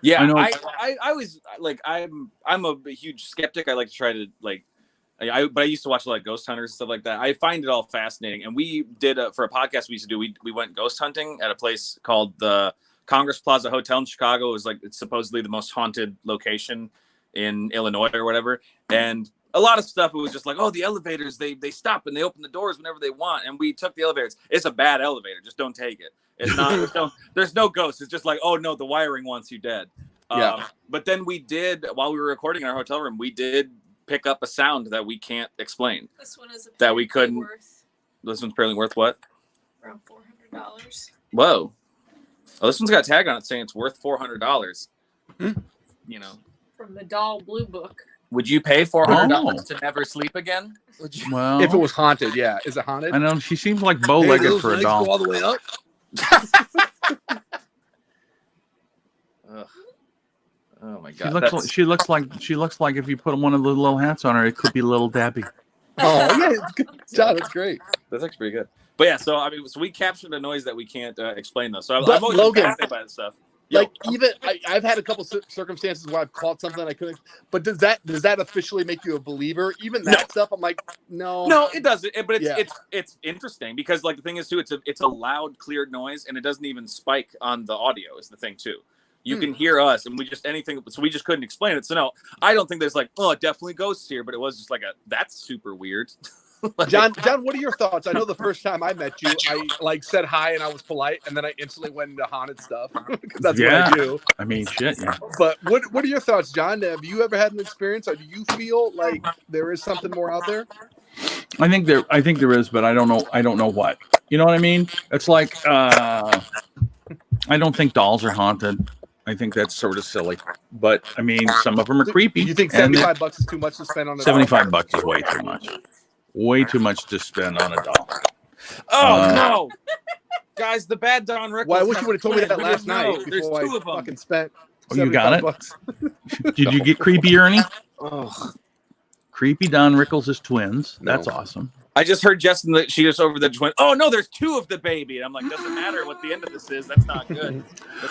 Yeah, I always like I'm a huge skeptic. I like to try to but I used to watch a lot of ghost hunters and stuff like that. I find it all fascinating. And we did for a podcast we used to do. We went ghost hunting at a place called the Congress Plaza Hotel in Chicago. It was it's supposedly the most haunted location in Illinois or whatever. And a lot of stuff, it was just like, oh, the elevators, they stop and they open the doors whenever they want. And we took the elevators. It's a bad elevator. Just don't take it. It's not, there's no ghosts. It's just like, oh no, the wiring wants you dead. But then we did, while we were recording in our hotel room, we did pick up a sound that we can't explain. This one is that we couldn't. This one's apparently worth what? Around $400. Whoa. Oh, this one's got a tag on it saying it's worth $400. From the Doll Blue Book. Would you pay $400 to never sleep again? Well, if it was haunted, yeah. Is it haunted? I know she seems like bow-legged for a doll. Go all the way up. Oh my god! She looks like if you put one of the little hats on her, it could be little Debbie. Oh yeah, good job. That's great. That's actually pretty good. But yeah, so we captured a noise that we can't explain though. So I'm always Logan, fascinated by this stuff. I've had a couple circumstances where I've caught something I couldn't. But does that officially make you a believer? Even that stuff, I'm like, no. No, it doesn't. But it's interesting because the thing is too, it's a loud, clear noise, and it doesn't even spike on the audio. Is the thing too. You can hear us, and we just couldn't explain it. So no, I don't think there's it definitely ghosts here, but it was just that's super weird. John, what are your thoughts? I know the first time I met you, I said hi and I was polite, and then I instantly went into haunted stuff because that's what I do. I mean, shit. Yeah. But what are your thoughts, John? Have you ever had an experience, or do you feel like there is something more out there? I think there is, but I don't know what. You know what I mean? It's like I don't think dolls are haunted. I think that's sort of silly, but I mean, some of them are creepy. You think $75 is too much to spend on a doll? $75 is way too much. Way too much to spend on a doll. Oh no, guys! The bad Don Rickles. Well, I wish you would have told me that last night before I fucking spent. Oh, you got it. Bucks. Did you get Creepy Ernie? Oh, Creepy Don Rickles' twins. That's awesome. I just heard Justin that she just over there just went, oh no, there's two of the baby. And I'm like, doesn't matter what the end of this is. That's not good.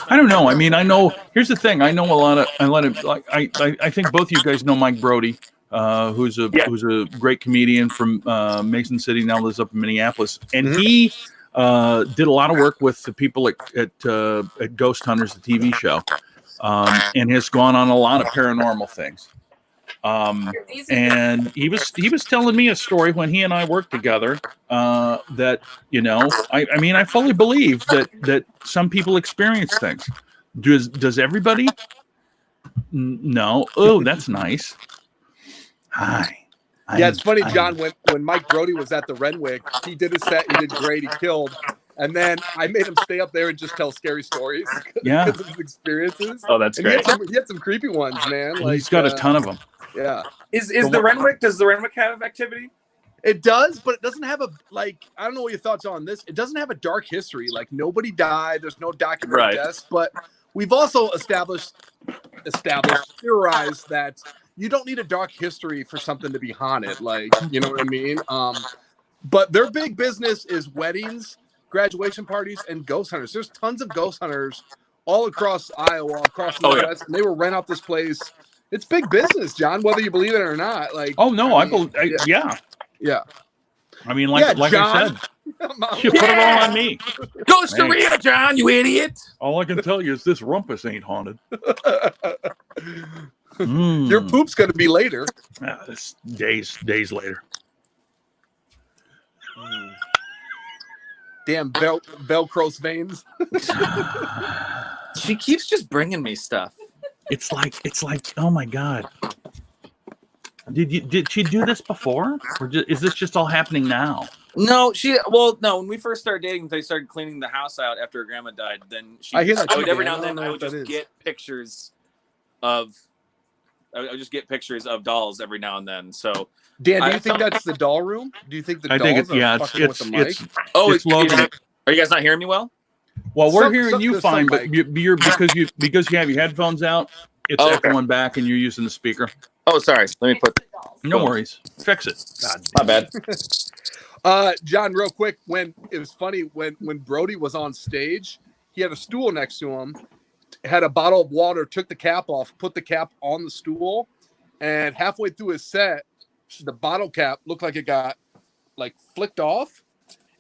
I don't know. I mean, I know. Here's the thing. I know a lot of. I think both you guys know Mike Brody, who's a great comedian from Mason City, now lives up in Minneapolis, and he did a lot of work with the people at Ghost Hunters, the TV show, and has gone on a lot of paranormal things. And he was telling me a story when he and I worked together that I mean I fully believe that some people experience things. Does everybody? No. Oh, that's nice. Hi. Yeah, it's funny, John. When Mike Brody was at the Renwick, he did his set. He did great. He killed. And then I made him stay up there and just tell scary stories because of his experiences. Oh, that's great. He had some creepy ones, man. He's got a ton of them. Yeah. Does the Renwick have activity? It does, but it doesn't have I don't know what your thoughts are on this. It doesn't have a dark history. Nobody died. There's no documented deaths. But we've also theorized that you don't need a dark history for something to be haunted. You know what I mean? But their big business is weddings, graduation parties, and ghost hunters. There's tons of ghost hunters all across Iowa, across the West, and they will rent out this place. It's big business, John, whether you believe it or not. Yeah. Yeah. I mean, like I said, you put it all on me. Ghost Rio, John, you idiot. All I can tell you is this rumpus ain't haunted. Your poop's going to be later. It's days later. Damn Velcro's veins. She keeps just bringing me stuff. It's like, oh my God. Did she do this before, or is this just all happening now? No, when we first started dating, they started cleaning the house out after her grandma died. Then I hear that every now and then I would just get pictures of. I would just get pictures of dolls every now and then. So, Dan, do you think that's the doll room? Do you think the dolls are fucking with the mic? It's Logan. Are you guys not hearing me well? Well, we're hearing you fine, but you're because you have your headphones out. It's echoing back, and you're using the speaker. Oh, sorry. Let me put. No worries. Fix it. My bad. John, real quick, when it was funny when Brody was on stage, he had a stool next to him, had a bottle of water, took the cap off, put the cap on the stool, and halfway through his set, the bottle cap looked like it got like flicked off.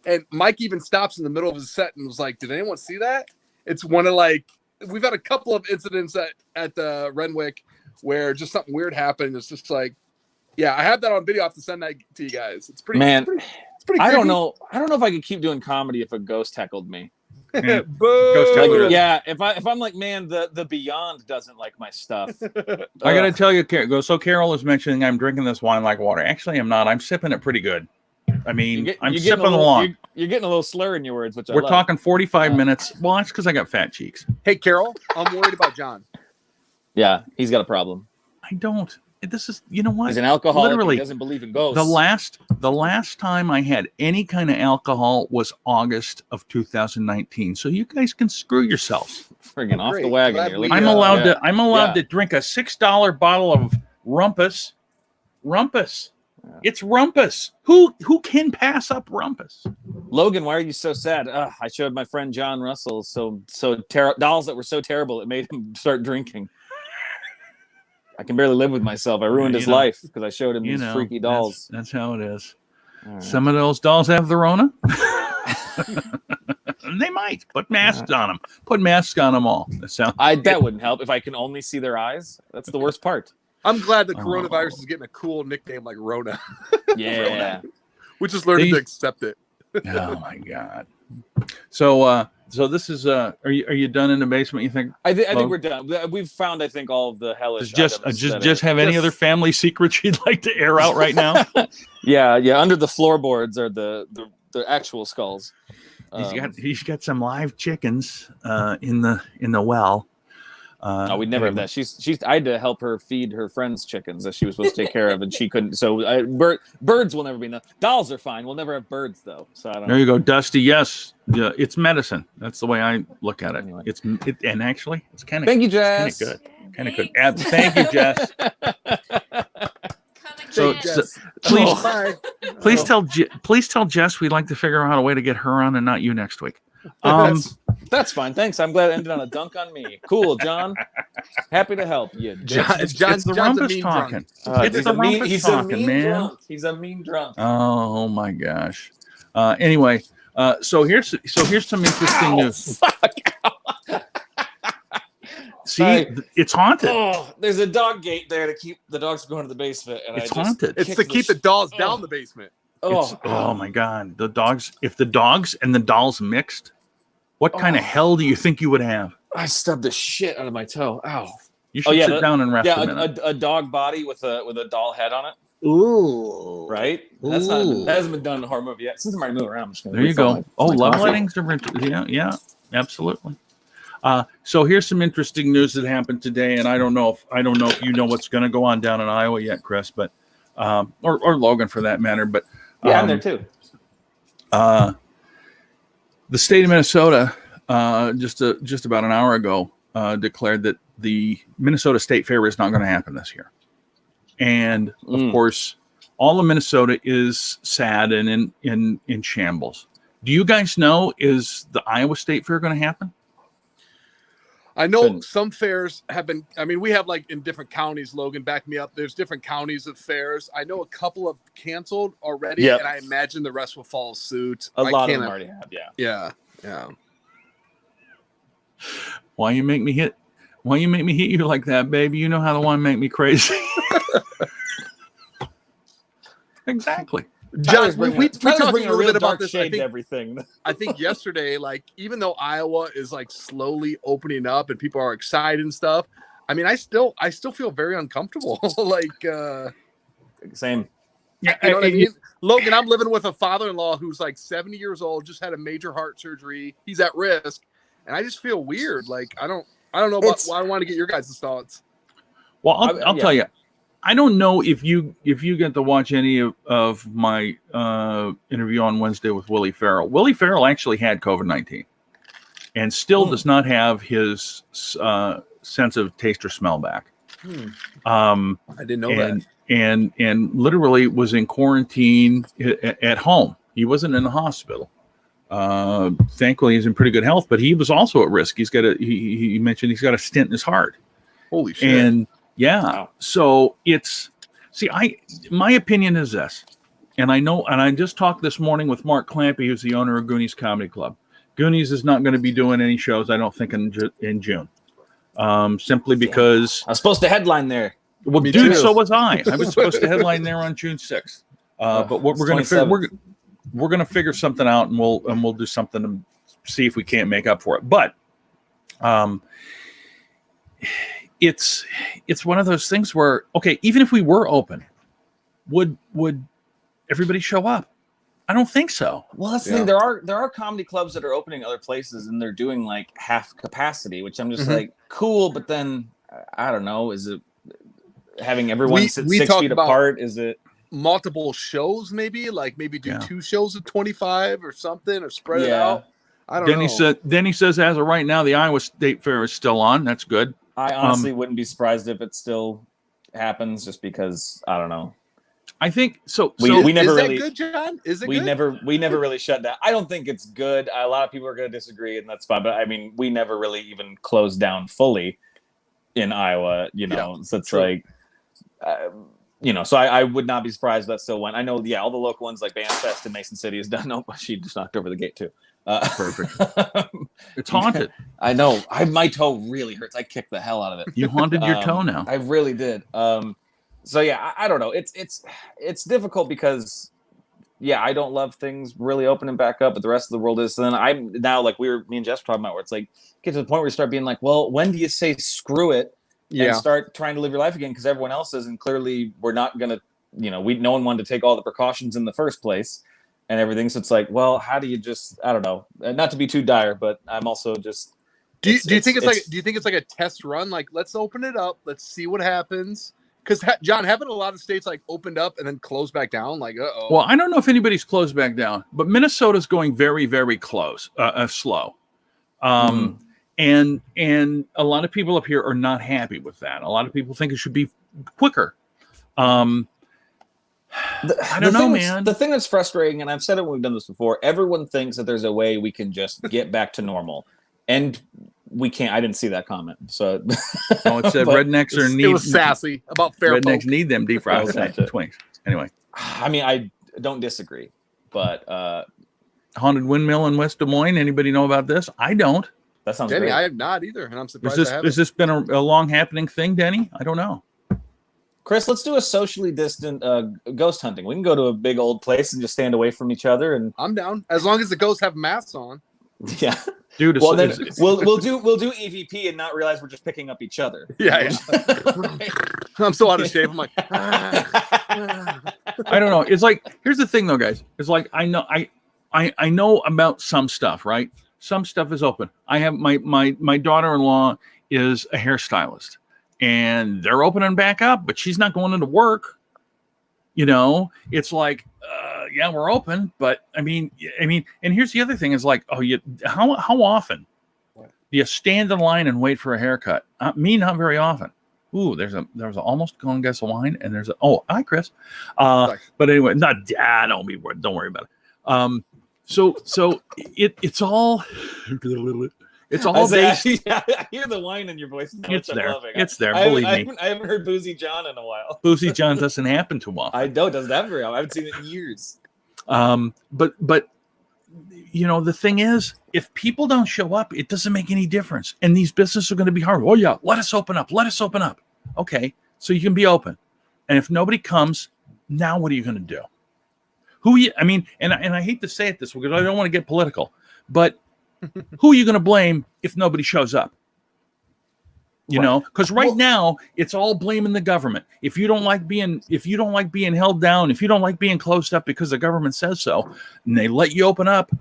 And Mike even stops in the middle of his set and was like, "Did anyone see that?" It's one of we've had a couple of incidents at the Renwick where just something weird happened. It's just like, yeah, I have that on video. I have to send that to you guys. It's pretty. Man, it's pretty I don't know if I could keep doing comedy if a ghost heckled me. Yeah. If I'm like, man, the Beyond doesn't like my stuff. I gotta tell you, so Carol is mentioning I'm drinking this wine like water. Actually, I'm not. I'm sipping it pretty good. I mean, I'm sipping along. You're getting a little slur in your words, which we're talking 45 minutes. Well, that's because I got fat cheeks. Hey, Carol, I'm worried about John. Yeah, he's got a problem. I don't. This is, you know what? He's an alcoholic. Literally, he doesn't believe in ghosts. The last time I had any kind of alcohol was August of 2019. So you guys can screw yourselves. Friggin' off the wagon. I'm allowed to drink a $6 bottle of Rumpus. Rumpus. Yeah. It's Rumpus. Who can pass up Rumpus? Logan, why are you so sad? I showed my friend John Russell dolls that were so terrible it made him start drinking. I can barely live with myself. I ruined his life because I showed him these freaky dolls. That's how it is. Right. Some of those dolls have the Rona. They might put masks on them. Put masks on them all. That wouldn't help if I can only see their eyes. That's the worst part. I'm glad the coronavirus is getting a cool nickname like Rona. Yeah. Rona. We're just learning to accept it. Oh my God. So this is are you done in the basement, you think? I think we're done. We've found, I think, all of the hellish just have any other family secrets you'd like to air out right now? Yeah, under the floorboards are the actual skulls. He's got some live chickens in the well. No, we'd never have that. I had to help her feed her friends' chickens that she was supposed to take care of, and she couldn't. So birds will never be enough. Dolls are fine. We'll never have birds though. So I don't there you go, Dusty. Yes, it's medicine. That's the way I look at it. Anyway. And actually, it's kind of. Thank you, Jess. Kind of good. Thank you, Jess. So please tell Jess we'd like to figure out a way to get her on and not you next week. That's fine. Thanks. I'm glad it ended on a dunk on me. Cool, John. Happy to help you. It's the Rumpus talking. It's the Rumpus talking, man. Drunk. He's a mean drunk. Oh my gosh. Anyway, so here's some interesting news. See, it's haunted. Oh, there's a dog gate there to keep the dogs from going to the basement. And it's haunted. It's to keep the dolls down the basement. Oh my God. The dogs, if the dogs and the dolls mixed, what kind of hell do you think you would have? I stubbed the shit out of my toe. Ow. You should sit down and rest a minute. A dog body with a doll head on it. Ooh. Right? That hasn't been done in a horror movie yet. Since I'm already moving around, I'm just gonna there you go. Love lightings are yeah, absolutely. So here's some interesting news that happened today, and I don't know if you know what's going to go on down in Iowa yet, Chris, but or Logan for that matter. But I'm there too. The state of Minnesota just about an hour ago declared that the Minnesota State Fair is not going to happen this year, and of course, all of Minnesota is sad and in shambles. Do you guys know, is the Iowa State Fair going to happen? I know some fairs have been, we have like in different counties, Logan, back me up. There's different counties of fairs. I know a couple have canceled already, and I imagine the rest will follow suit. A lot of them already have, Yeah. Why you make me hit you like that, baby? You know how to want to make me crazy. Exactly. John, we talked a little bit about this. Everything. I think yesterday, like, even though Iowa is like slowly opening up and people are excited and stuff, I still feel very uncomfortable. Like, Same. Yeah, You know what I mean? Logan, I'm living with a father-in-law who's like 70 years old, just had a major heart surgery. He's at risk. And I just feel weird. Like, I don't know about why I want to get your guys' thoughts. Well, I'll tell you, I don't know if you get to watch any of my interview on Wednesday with Willie Farrell. Willie Farrell actually had COVID-19 and still does not have his sense of taste or smell back. I didn't know that. And literally was in quarantine at home. He wasn't in the hospital. Thankfully, he's in pretty good health, but he was also at risk. He mentioned he's got a stent in his heart. Holy shit. And so my opinion is this, and I just talked this morning with Mark Clampy, who's the owner of Goonies Comedy Club. Goonies is not going to be doing any shows, I don't think, in June, simply because I was supposed to headline there. Well, Me dude, too. so was I. I was supposed to headline there on June 6th, but we're going to figure something out, and we'll do something to see if we can't make up for it. But it's one of those things where, okay, even if we were open, would everybody show up? I don't think so. Well, that's the thing. There are comedy clubs that are opening other places, and they're doing like half capacity, which I'm just like, cool. But then I don't know. Is it having everyone sit 6 feet apart? Is it multiple shows? Maybe do 2 shows of 25 or something, or spread it out. I don't know. Denny says, as of right now, the Iowa State Fair is still on. That's good. I honestly wouldn't be surprised if it still happens, just because I don't know. I think so. We never is really. That good, John? Is it we good? We never really shut down. I don't think it's good. A lot of people are going to disagree, and that's fine. But I mean, we never really even closed down fully in Iowa. So it's like, so I would not be surprised if that still went. I know, all the local ones like Bandfest in Mason City is done. No, she just knocked over the gate too. Perfect. It's haunted. I know. My toe really hurts. I kicked the hell out of it. You haunted your toe now. I really did. So I don't know. It's difficult because I don't love things really opening back up, but the rest of the world is. So then I'm now like me and Jess were talking about, where it's like get to the point where you start being like, well, when do you say screw it and start trying to live your life again? Because everyone else is, and clearly we're not gonna. No one wanted to take all the precautions in the first place and everything. So it's like, well, how do you just? I don't know. Not to be too dire, but I'm also just. Do you think it's like a test run? Like, let's open it up. Let's see what happens. Because John, haven't a lot of states like opened up and then closed back down? Like, Well, I don't know if anybody's closed back down, but Minnesota's going very, very slow. And a lot of people up here are not happy with that. A lot of people think it should be quicker. I don't know, man. The thing that's frustrating, and I've said it when we've done this before, everyone thinks that there's a way we can just get back to normal, and we can't. I didn't see that comment. So it said rednecks are need. It was sassy about fair rednecks folk. need them deep fried twinks. Anyway, I mean, I don't disagree, but haunted windmill in West Des Moines. Anybody know about this? I don't. That sounds Denny, great. I have not either, and I'm surprised. Has this been a long happening thing, Denny? I don't know. Chris, let's do a socially distant ghost hunting. We can go to a big old place and just stand away from each other. And I'm down as long as the ghosts have masks on. Yeah, dude. Well, then we'll do EVP and not realize we're just picking up each other. Yeah. I'm so out of shape. I'm like, I don't know. It's like, here's the thing, though, guys. It's like I know about some stuff, right? Some stuff is open. I have my daughter-in-law is a hairstylist, and they're opening back up, but she's not going into work. It's like, we're open, but I mean, and here's the other thing: is like, how often do you stand in line and wait for a haircut? Me, not very often. Ooh, there's almost going to guess a wine, and hi, Chris. But anyway, don't worry about it. So it's all based. I hear the wine in your voice. It's there. Loving. It's there. Believe me. I haven't heard Boozy John in a while. Boozy John doesn't happen too often. I know it doesn't happen very often. I haven't seen it in years. But the thing is, if people don't show up, it doesn't make any difference. And these businesses are going to be hard. Oh yeah, let us open up. Okay, so you can be open. And if nobody comes, now what are you going to do? And I hate to say it this way because I don't want to get political, but who are you going to blame if nobody shows up? You know, because now it's all blaming the government. If you don't like being held down, if you don't like being closed up because the government says so, and they let you open up,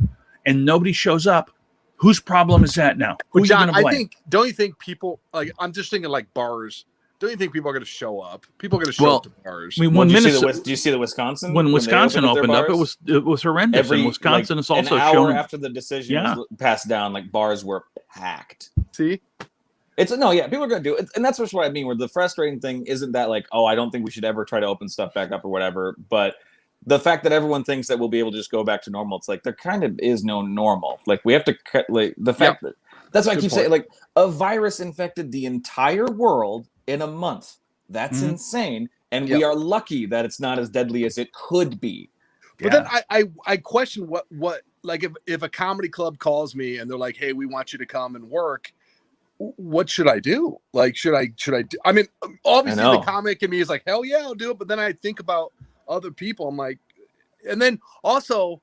and nobody shows up, whose problem is that now? Who John, I think, don't you think people like? I'm just thinking like bars. Don't you think people are going to show up? People are going to show up to bars. I mean, do you see the Wisconsin? When Wisconsin opened up, it was horrendous. And Wisconsin is also an hour showing after the decision was passed down, like bars were packed. See. People are going to do it. And that's what I mean, where the frustrating thing isn't that like, oh, I don't think we should ever try to open stuff back up or whatever. But the fact that everyone thinks that we'll be able to just go back to normal, it's like there kind of is no normal. Like we have to like the fact that that's why I keep saying like a virus infected the entire world in a month. That's insane. And we are lucky that it's not as deadly as it could be. But then I question what like if a comedy club calls me and they're like, hey, we want you to come and work. What should I do? Like, should I do? I mean, obviously the comic in me is like, hell yeah, I'll do it. But then I think about other people. I'm like, and then also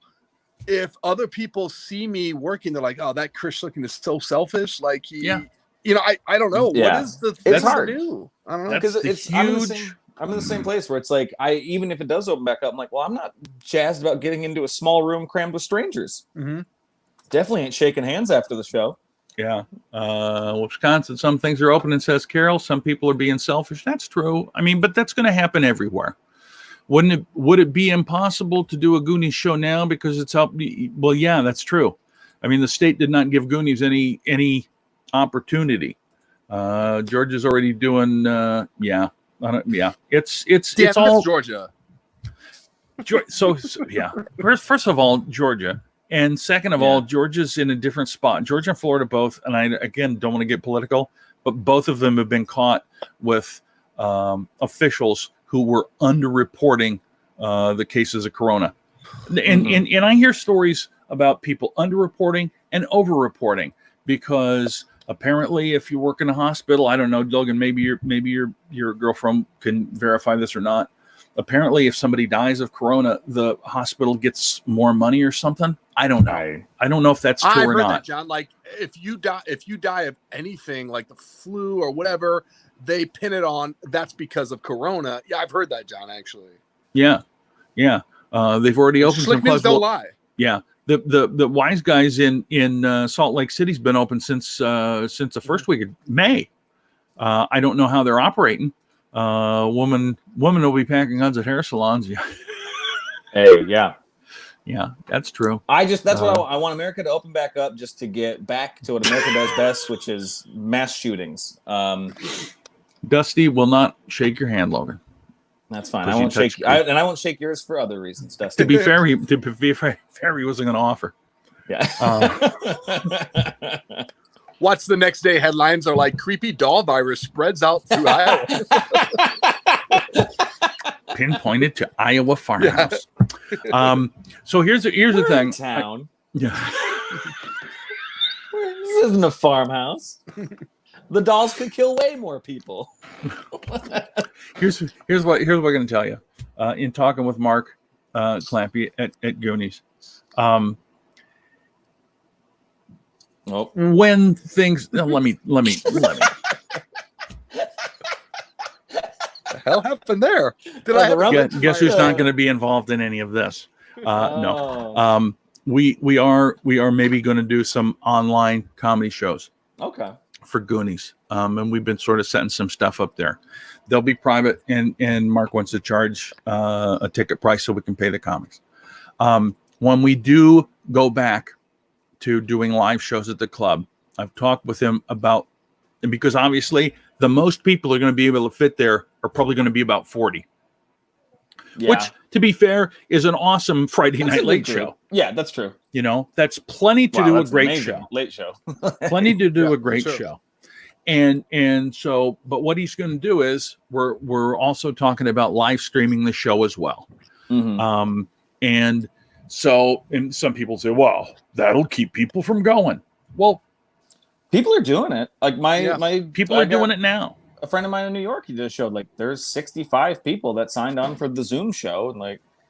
if other people see me working, they're like, oh, that Chris Schlichting is so selfish. Like I don't know. Yeah. What is the it's hard to do? I don't know. Because it's I'm in the same place where it's like even if it does open back up, I'm like, well, I'm not jazzed about getting into a small room crammed with strangers. Mm-hmm. Definitely ain't shaking hands after the show. Yeah. Wisconsin, some things are open and says Carol. Some people are being selfish. That's true. I mean, but that's going to happen everywhere. Would it be impossible to do a Goonies show now because it's up? Well, yeah, that's true. I mean, the state did not give Goonies any opportunity. Georgia's already doing, it's all Georgia. So yeah. First of all, Georgia. And second of all, Georgia's in a different spot. Georgia and Florida both, and I, again, don't want to get political, but both of them have been caught with officials who were underreporting the cases of corona. And I hear stories about people underreporting and overreporting because apparently if you work in a hospital, I don't know, Logan, maybe your girlfriend can verify this or not. Apparently, if somebody dies of corona, the hospital gets more money or something. I don't know. I don't know if that's true or not. That, John. Like if you die of anything like the flu or whatever, they pin it on that's because of corona. Yeah, I've heard that, John. Actually. Yeah. They've already opened some clubs. Don't lie. Yeah. The Wise Guys in Salt Lake City's been open since the first week of May. I don't know how they're operating. Woman will be packing guns at hair salons. Yeah, that's true. That's what I want America to open back up, just to get back to what America does best, which is mass shootings. Dusty will not shake your hand, Logan. That's fine. I won't shake, and I won't shake yours for other reasons, Dusty. To be fair, he wasn't going to offer. Yeah. What's the next day headlines are like creepy doll virus spreads out through Iowa. Pinpointed to Iowa farmhouse. So here's the thing. Town. This isn't a farmhouse. The dolls could kill way more people. Here's what I'm going to tell you. In talking with Mark Clampy at Goonies. When things let me The hell happened there? Guess who's not going to be involved in any of this? No. We are maybe going to do some online comedy shows. Okay. For Goonies. And we've been sort of setting some stuff up there. They'll be private, and Mark wants to charge a ticket price so we can pay the comics. When we do go back to doing live shows at the club, I've talked with him about, and because obviously the most people are going to be able to fit there are probably going to be about 40. Yeah. Which, to be fair, is an awesome Friday night late show. Yeah, that's true. You know, that's plenty to do a great show. Late show. Plenty to do a great show. And so, but what he's going to do is we're also talking about live streaming the show as well. Mm-hmm. And some people say, well, that'll keep people from going. Well, people are doing it. Like my people are doing it now. A friend of mine in New York, he just showed like there's 65 people that signed on for the Zoom show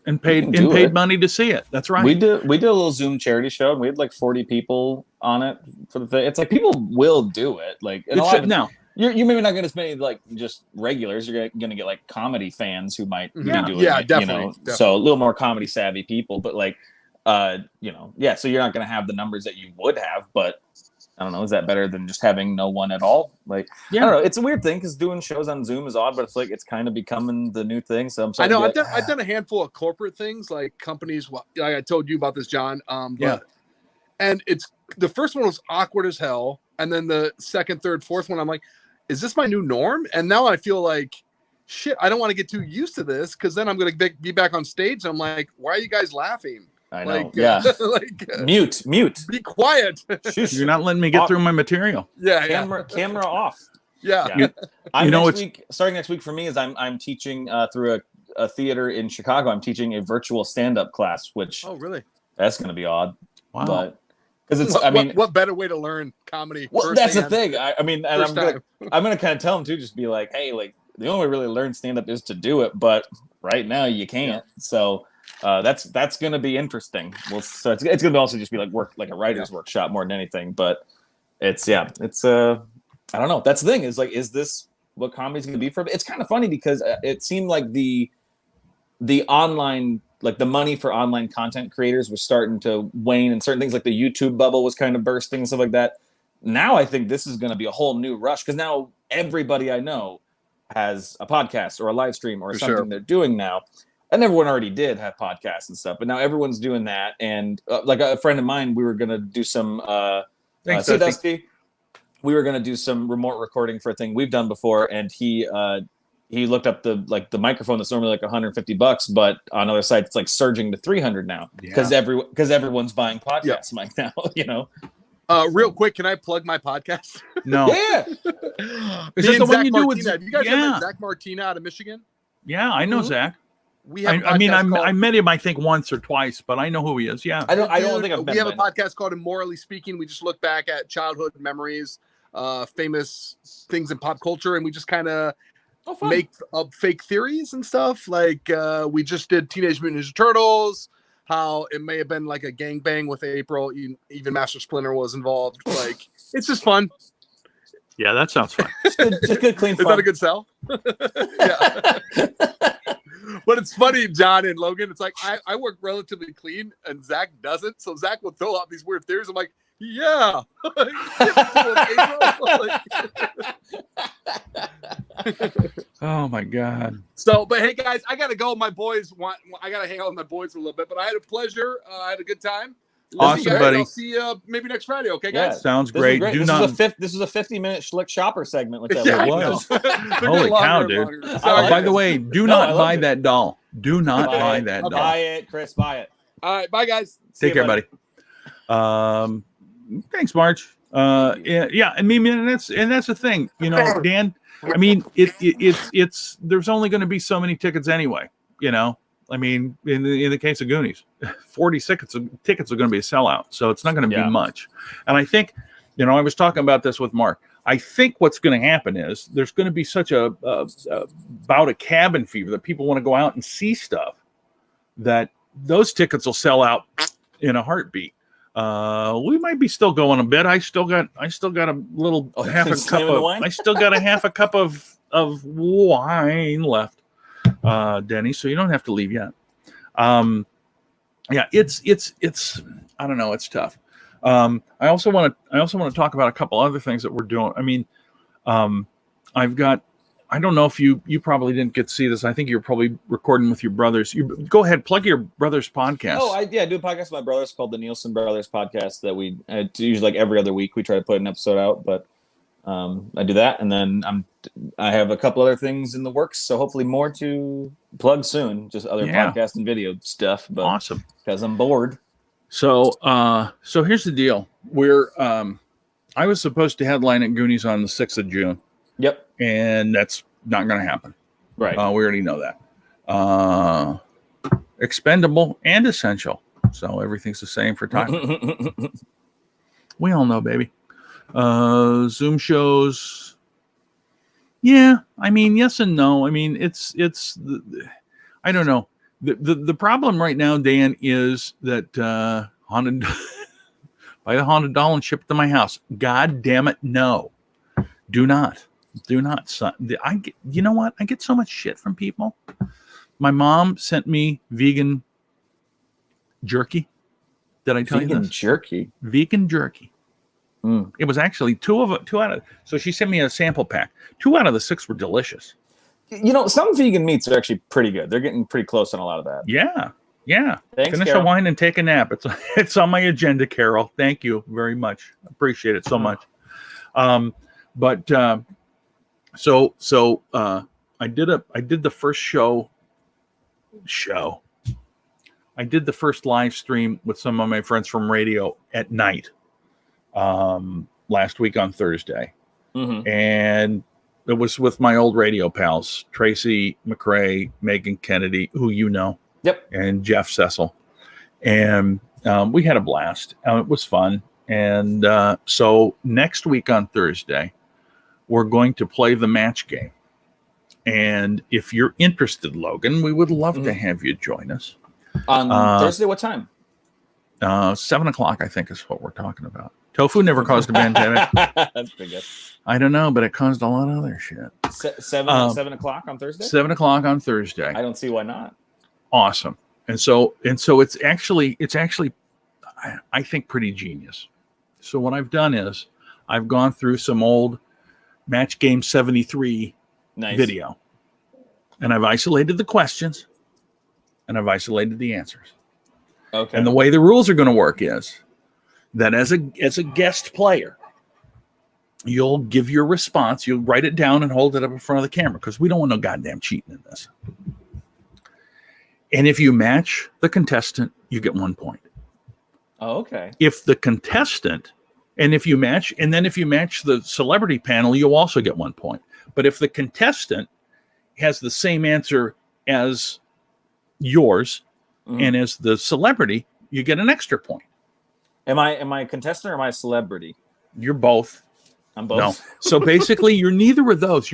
and paid money to see it. That's right. We did a little Zoom charity show and we had like 40 people on it for the thing. It's like people will do it. Like You're maybe not going to many like just regulars. You're going to get like comedy fans who might be doing it. Definitely. So a little more comedy savvy people, but like, so you're not going to have the numbers that you would have, but I don't know. Is that better than just having no one at all? Like, I don't know. It's a weird thing because doing shows on Zoom is odd, but it's like it's kind of becoming the new thing. So I know I've done a handful of corporate things, like companies. Like I told you about this, John. And it's the first one was awkward as hell, and then the second, third, fourth one, I'm like, is this my new norm? And now I feel like, shit, I don't want to get too used to this because then I'm going to be back on stage. I'm like, why are you guys laughing? I know. Mute. Be quiet. You're not letting me get through my material. Camera off. Yeah. Starting next week for me is I'm teaching through a theater in Chicago. I'm teaching a virtual stand-up class, which really? That's going to be odd. Wow. But because it's, what better way to learn comedy? Well, that's the thing. I'm gonna kind of tell them too, just be like, hey, like the only way to really learn stand up is to do it, but right now you can't. So that's gonna be interesting. Well, so it's gonna also just be like a writer's workshop more than anything. But it's I don't know. That's the thing is this what comedy's gonna be for? It's kind of funny because it seemed like the online. Like the money for online content creators was starting to wane, and certain things like the YouTube bubble was kind of bursting and stuff like that. Now I think this is going to be a whole new rush because now everybody I know has a podcast or a live stream or something they're doing now. And everyone already did have podcasts and stuff, but now everyone's doing that. And like a friend of mine, we were going to do some Dusty. We were going to do some remote recording for a thing we've done before, and he looked up the microphone that's normally like $150, but on other sites it's like surging to $300 now because everyone's buying podcast mic now. Real quick, can I plug my podcast? No. Yeah. Is that the one you do with? Do you guys remember Zach Martina out of Michigan? Yeah, I know Zach. We have I met him I think once or twice, but I know who he is. Yeah. I don't think I've met him. We have a podcast called Immorally Speaking. We just look back at childhood memories, famous things in pop culture, and we just kind of make up fake theories and stuff. Like we just did Teenage Mutant Ninja Turtles, how it may have been like a gangbang with April, even Master Splinter was involved. Like it's just fun. Yeah, that sounds fun. Just good clean fun. Is that a good sell? But it's funny, John and Logan, it's like I work relatively clean and Zach doesn't, so Zach will throw out these weird theories. I'm like, yeah. Oh my God. So, but hey guys, I gotta go. I gotta hang out with my boys for a little bit, but I had a pleasure. I had a good time. Awesome, buddy. I'll see you maybe next Friday. Okay, guys. Yeah, sounds great. This is a 50-minute Schlick shopper segment. Like that was. Holy cow, dude! By the way, do not buy that doll. Do not buy that doll. Buy it, Chris. Buy it. All right, bye, guys. Take care, buddy. Thanks, Marge. Yeah. I mean, and that's the thing, Dan. I mean, it's there's only going to be so many tickets anyway. I mean, in the case of Goonies, 40 tickets are going to be a sellout, so it's not going to be much. And I think, I was talking about this with Mark. I think what's going to happen is there's going to be such a bout of cabin fever that people want to go out and see stuff that those tickets will sell out in a heartbeat. We might be still going a bit. I still got a little half a cup of wine? I still got a half a cup of wine left. Denny, so you don't have to leave yet. It's I don't know, it's tough. I also want to talk about a couple other things that we're doing. I mean, I don't know if you probably didn't get to see this. I think you're probably recording with your brothers. Go ahead, plug your brother's podcast. I do a podcast with my brothers called the Nielsen Brothers Podcast that we usually like every other week we try to put an episode out, but I do that, and then I have a couple other things in the works, so hopefully more to plug soon. Just other podcast and video stuff. But awesome, because I'm bored. So here's the deal. I was supposed to headline at Goonies on the 6th of June. Yep, and that's not going to happen. Right. We already know that. Expendable and essential. So everything's the same for time. We all know, baby. Zoom shows. Yeah, I mean, yes and no. I mean, it's I don't know. The problem right now, Dan, is that haunted buy the haunted doll and ship it to my house. God damn it, no. Do not Do not. You know what? I get so much shit from people. My mom sent me vegan jerky. Did I tell you this? Vegan jerky. Vegan jerky. It was actually two out of. So she sent me a sample pack. 2 out of the 6 were delicious. You know, some vegan meats are actually pretty good. They're getting pretty close on a lot of that. Yeah. Thanks, Finish Carol. a wine and take a nap. It's on my agenda, Carol. Thank you very much. Appreciate it so much. So I did the first show. I did the first live stream with some of my friends from radio at night. Last week on Thursday, and it was with my old radio pals, Tracy McRae, Megan Kennedy, who you know, and Jeff Cecil, and we had a blast. It was fun, and so next week on Thursday, we're going to play the match game, and if you're interested, Logan, we would love to have you join us on Thursday. What time? 7 o'clock, I think, is what we're talking about. Tofu never caused a pandemic. That's pretty good. I don't know, but it caused a lot of other shit. 7 o'clock on Thursday? 7 o'clock on Thursday. I don't see why not. Awesome. And so it's actually I think pretty genius. So what I've done is I've gone through some old Match Game 73 video. And I've isolated the questions and I've isolated the answers. Okay. And the way the rules are going to work is that as a guest player, you'll give your response, you'll write it down and hold it up in front of the camera because we don't want no goddamn cheating in this. And if you match the contestant, you get 1 point. Oh, okay. If the contestant, if you match the celebrity panel, you'll also get 1 point. But if the contestant has the same answer as yours and as the celebrity, you get an extra point. Am I a contestant or am I a celebrity? You're both. I'm both. No. So basically, you're neither of those.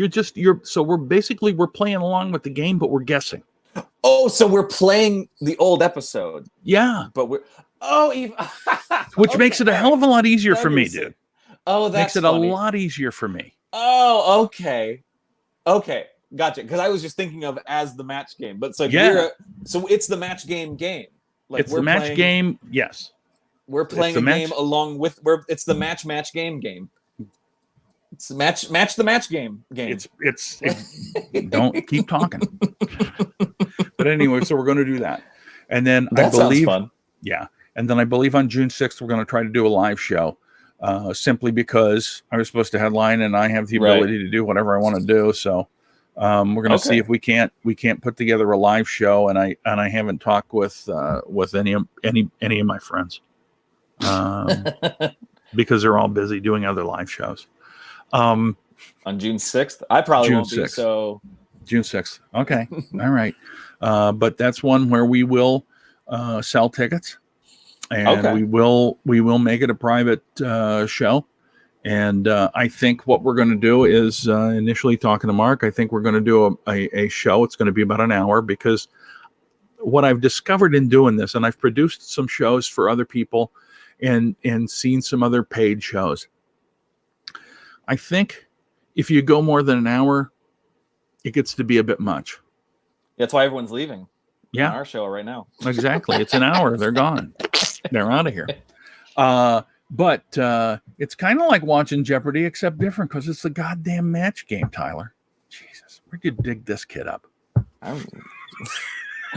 So we're playing along with the game, but we're guessing. Oh, so we're playing the old episode. Yeah. But which makes it a hell of a lot easier for me, dude. Oh, that's makes it funny. A lot easier for me. Oh, okay. Okay. Gotcha. Because I was just thinking of as the match game. But so so it's the match game. Like it's the match game, yes. We're playing a game along with it's the match game. It's the match the match game. It's don't keep talking. But anyway, so we're going to do that. And then I believe sounds fun. Yeah. And then I believe on June 6th we're going to try to do a live show. Simply because I was supposed to headline and I have the ability to do whatever I want to do. So we're going to see if we can't put together a live show, and I haven't talked with any of my friends. Because they're all busy doing other live shows. On June 6th, I probably won't be. So June 6th. Okay. All right. But that's one where we will sell tickets, and we will make it a private show. And I think what we're going to do is initially talking to Mark, I think we're going to do a show. It's going to be about an hour, because what I've discovered in doing this, and I've produced some shows for other people and seen some other paid shows. I think if you go more than an hour, it gets to be a bit much. That's why everyone's leaving. Yeah. On our show right now. Exactly. It's an hour. They're gone. They're out of here. But it's kind of like watching Jeopardy, except different, because it's the goddamn match game, Tyler. Jesus, where'd you dig this kid up?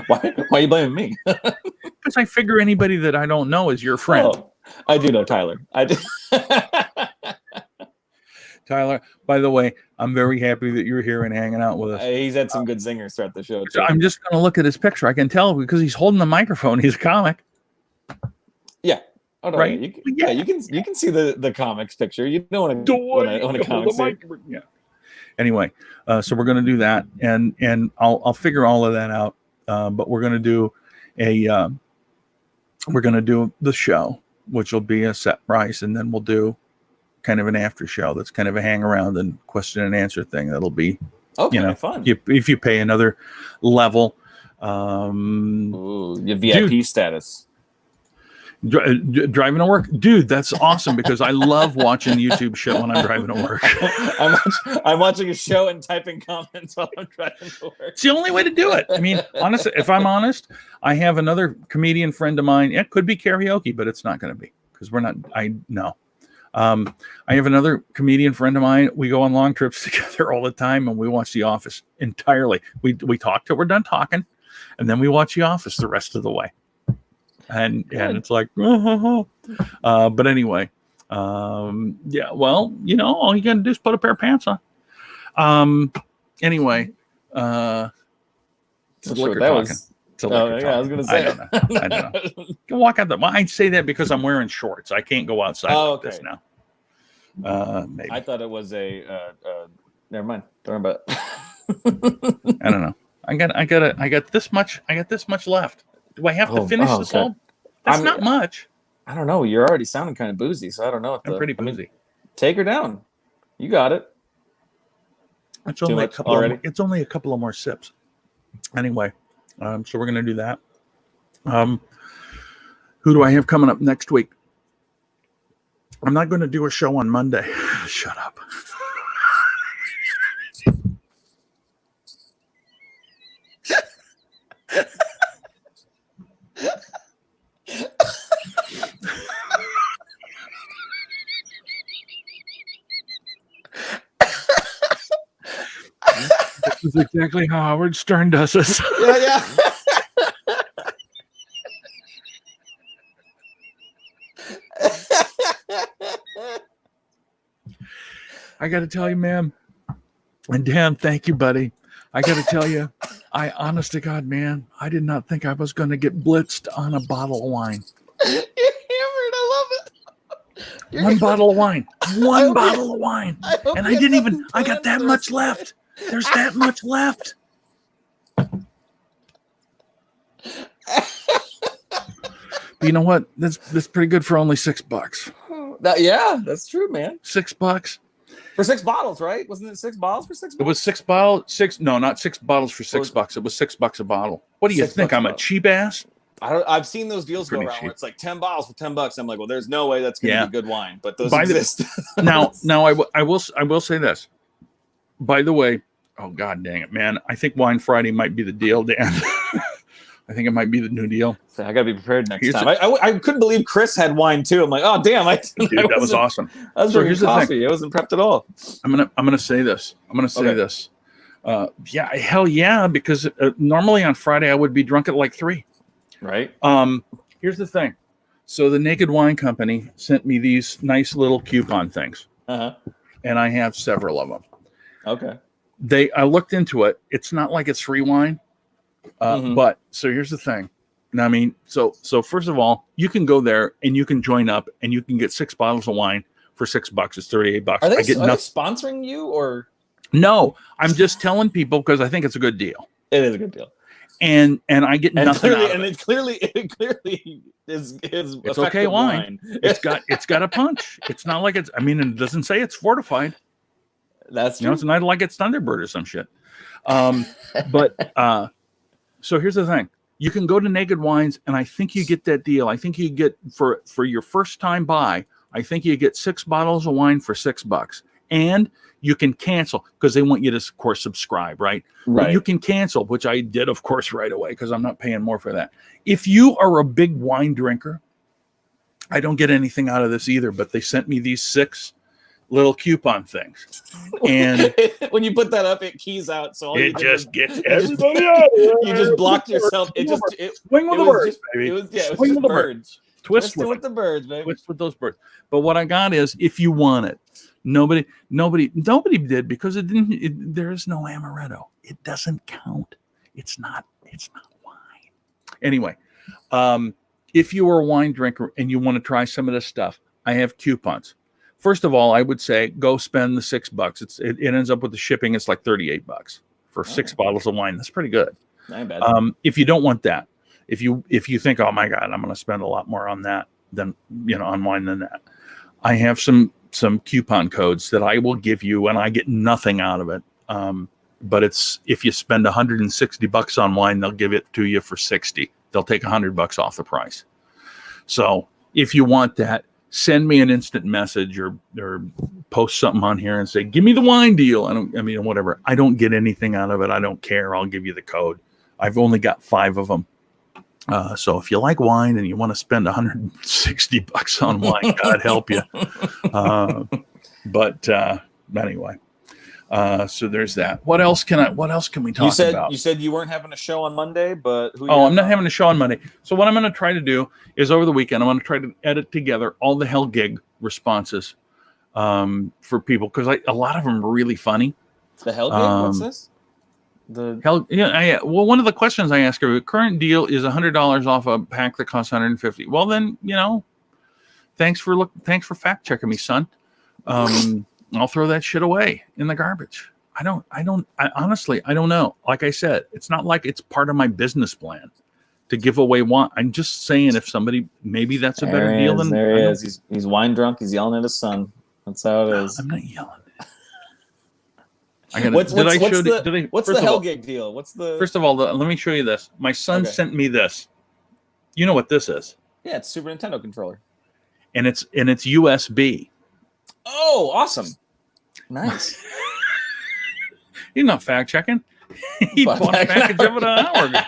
Why are you blaming me? Because I figure anybody that I don't know is your friend. Oh, I do know Tyler. I do. Tyler, by the way, I'm very happy that you're here and hanging out with us. He's had some good singers throughout the show, too. I'm just going to look at his picture. I can tell because he's holding the microphone. He's a comic. Yeah. Oh, no, right? You can see the comics picture. You don't want to comic. Yeah. Anyway, so we're going to do that, and I'll figure all of that out. But we're going to do the show, which will be a set price, and then we'll do kind of an after show that's kind of a hang around and question and answer thing. That'll be fun. If you pay another level, your VIP status. Driving to work, dude, that's awesome because I love watching YouTube shit when I'm driving to work. I'm watching a show and typing comments while I'm driving to work. It's the only way to do it. I mean, honestly, if I'm honest, I have another comedian friend of mine. It could be karaoke, but it's not going to be because we're not. I have another comedian friend of mine. We go on long trips together all the time, and we watch The Office entirely. We talk till we're done talking, and then we watch The Office the rest of the way. And it's like, but anyway, yeah. Well, all you got to do is put a pair of pants on. Anyway, it's a liquor talking. It's a liquor talking. I was gonna say. I don't know. You can walk out I'd say that because I'm wearing shorts. I can't go outside like this now. Maybe. I thought it was a. Never mind. Don't worry about it. I don't know. I got this much. I got this much left. Do I have to finish this all? That's not much. I don't know. You're already sounding kind of boozy, so I don't know. I'm pretty boozy. Take her down. You got it. It's only a couple. It's only a couple of more sips. Anyway, so we're gonna do that. Who do I have coming up next week? I'm not going to do a show on Monday. Shut up. This is exactly how Howard Stern does it. Yeah. I got to tell you, man, and Dan, thank you, buddy. I got to tell you, honest to God, man, I did not think I was going to get blitzed on a bottle of wine. You're hammered. I love it. One bottle of wine. One bottle of wine. And I didn't even, I got that much left. There's that much left. But you know what? That's pretty good for only $6. Yeah, that's true, man. $6 for 6 bottles, right? Wasn't it 6 bottles for $6? It was 6 bottles. No, not 6 bottles for $6. It was $6 a bottle. What do you think? I'm a cheap ass. I've seen those deals go around where it's like 10 bottles for $10. I'm like, well, there's no way that's going to be good wine, but those exist. Now, I will say this. By the way, oh God dang it, man! I think Wine Friday might be the deal, Dan. I think it might be the new deal. So I got to be prepared next time. I couldn't believe Chris had wine too. I'm like, oh damn! Dude, that was awesome. I was drinking coffee. I wasn't prepped at all. I'm gonna say this. This. Yeah, hell yeah! Because normally on Friday I would be drunk at like 3. Right. Here's the thing. So the Naked Wine Company sent me these nice little coupon things, and I have several of them. Okay. I looked into it. It's not like it's free wine. But so here's the thing. I mean, so first of all, you can go there and you can join up and you can get 6 bottles of wine for $6. It's $38. Are they sponsoring you or? No, I'm just telling people because I think it's a good deal. It is a good deal. And I get nothing out of it. And it clearly is it's okay wine. It's got a punch. It's not like it's. I mean, it doesn't say it's fortified. That's true. It's not like it's Thunderbird or some shit. But so here's the thing. You can go to Naked Wines, and I think you get that deal. I think you get for your first time buy. I think you get 6 bottles of wine for $6, and you can cancel because they want you to, of course, subscribe, right? But you can cancel, which I did, of course, right away because I'm not paying more for that. If you are a big wine drinker, I don't get anything out of this either. But they sent me these 6 little coupon things, and when you put that up, it keys out. So it just gets everybody out. You just blocked yourself. Swing with the birds, baby. It was swing with the birds. Twist with the birds, baby. Twist with those birds. But what I got is, if you want it, nobody did because it didn't. There is no amaretto. It doesn't count. It's not wine. Anyway, if you are a wine drinker and you want to try some of this stuff, I have coupons. First of all, I would say go spend the $6. It ends up with the shipping. It's like $38 for 6 bottles of wine. That's pretty good. Not bad. If you don't want that, if you think, oh my God, I'm going to spend a lot more on that than on wine than that, I have some coupon codes that I will give you, and I get nothing out of it. But it's if you spend $160 on wine, they'll give it to you for $60. They'll take $100 off the price. So if you want that, send me an instant message or post something on here and say, give me the wine deal. Whatever. I don't get anything out of it. I don't care. I'll give you the code. I've only got 5 of them. So if you like wine and you want to spend $160 on wine, God help you. But anyway, so there's that. What else can we talk about? You said you weren't having a show on Monday, but I'm not having a show on Monday. So what I'm going to try to do is over the weekend, I'm going to try to edit together all the Hell Gig responses for people, because a lot of them are really funny. The Hell Gig? What's this? One of the questions I ask her, current deal is $100 off a pack that costs $150. Well, then, thanks for fact checking me, son. I'll throw that shit away in the garbage. Honestly, I don't know. Like I said, it's not like it's part of my business plan to give away wine. I'm just saying, if somebody, maybe that's a better deal than there he is. He's wine drunk. He's yelling at his son. That's how it is. I'm not yelling. What's the Hell Gig deal? First of all, let me show you this. My son sent me this. You know what this is? Yeah, it's Super Nintendo controller. And it's USB. Oh, awesome. Nice. He's not fact checking. He bought a package of it an hour ago.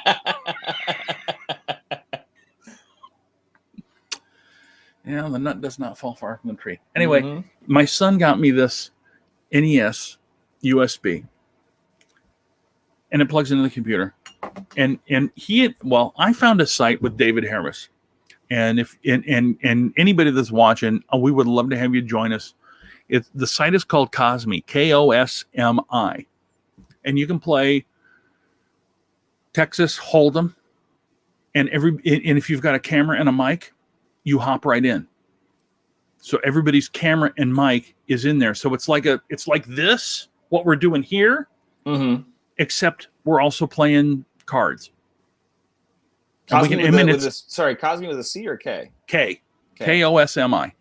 Yeah, the nut does not fall far from the tree. Anyway, my son got me this NES USB, and it plugs into the computer. And I found a site with David Harris, and if anybody that's watching, we would love to have you join us. The site is called Cosmi, Kosmi, and you can play Texas Hold'em, and if you've got a camera and a mic, you hop right in. So everybody's camera and mic is in there. So it's like this, what we're doing here, except we're also playing cards. Cosmi with a C or K? K. Kosmi.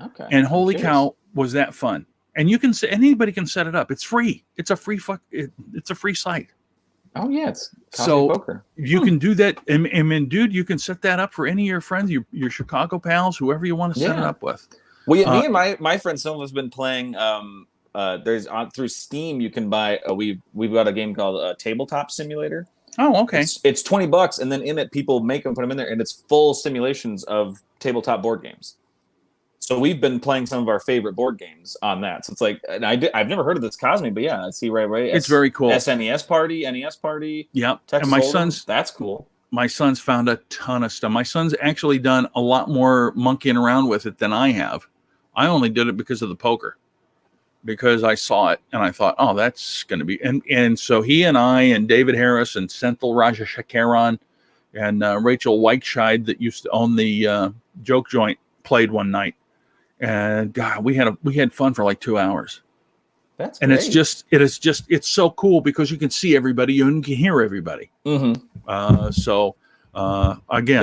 Okay. And holy cow, was that fun? And anybody can set it up. It's free. It's a free it's a free site. Oh yeah, it's Cosmi Poker. You can do that. And dude, you can set that up for any of your friends, your Chicago pals, whoever you want to set it up with. Well, yeah, me and my friends, some of us have been playing. There's through Steam, you can buy. We've got a game called Tabletop Simulator. Oh, okay. It's $20, and then in it, people make them, put them in there, and it's full simulations of tabletop board games. So we've been playing some of our favorite board games on that. So it's like, and I've never heard of this Cosmi, but yeah, I see right. It's very cool. SNES Party, NES Party. Yep. Texas and Hold'em, that's cool. My son's found a ton of stuff. My son's actually done a lot more monkeying around with it than I have. I only did it because of the poker, because I saw it and I thought, oh, that's going to be, and so he and I and David Harris and Senthil Rajashekaran and Rachel Weichscheid, that used to own the Joke Joint, played one night. And God, we had fun for like 2 hours. That's and great. It's so cool because you can see everybody and you can hear everybody. Again,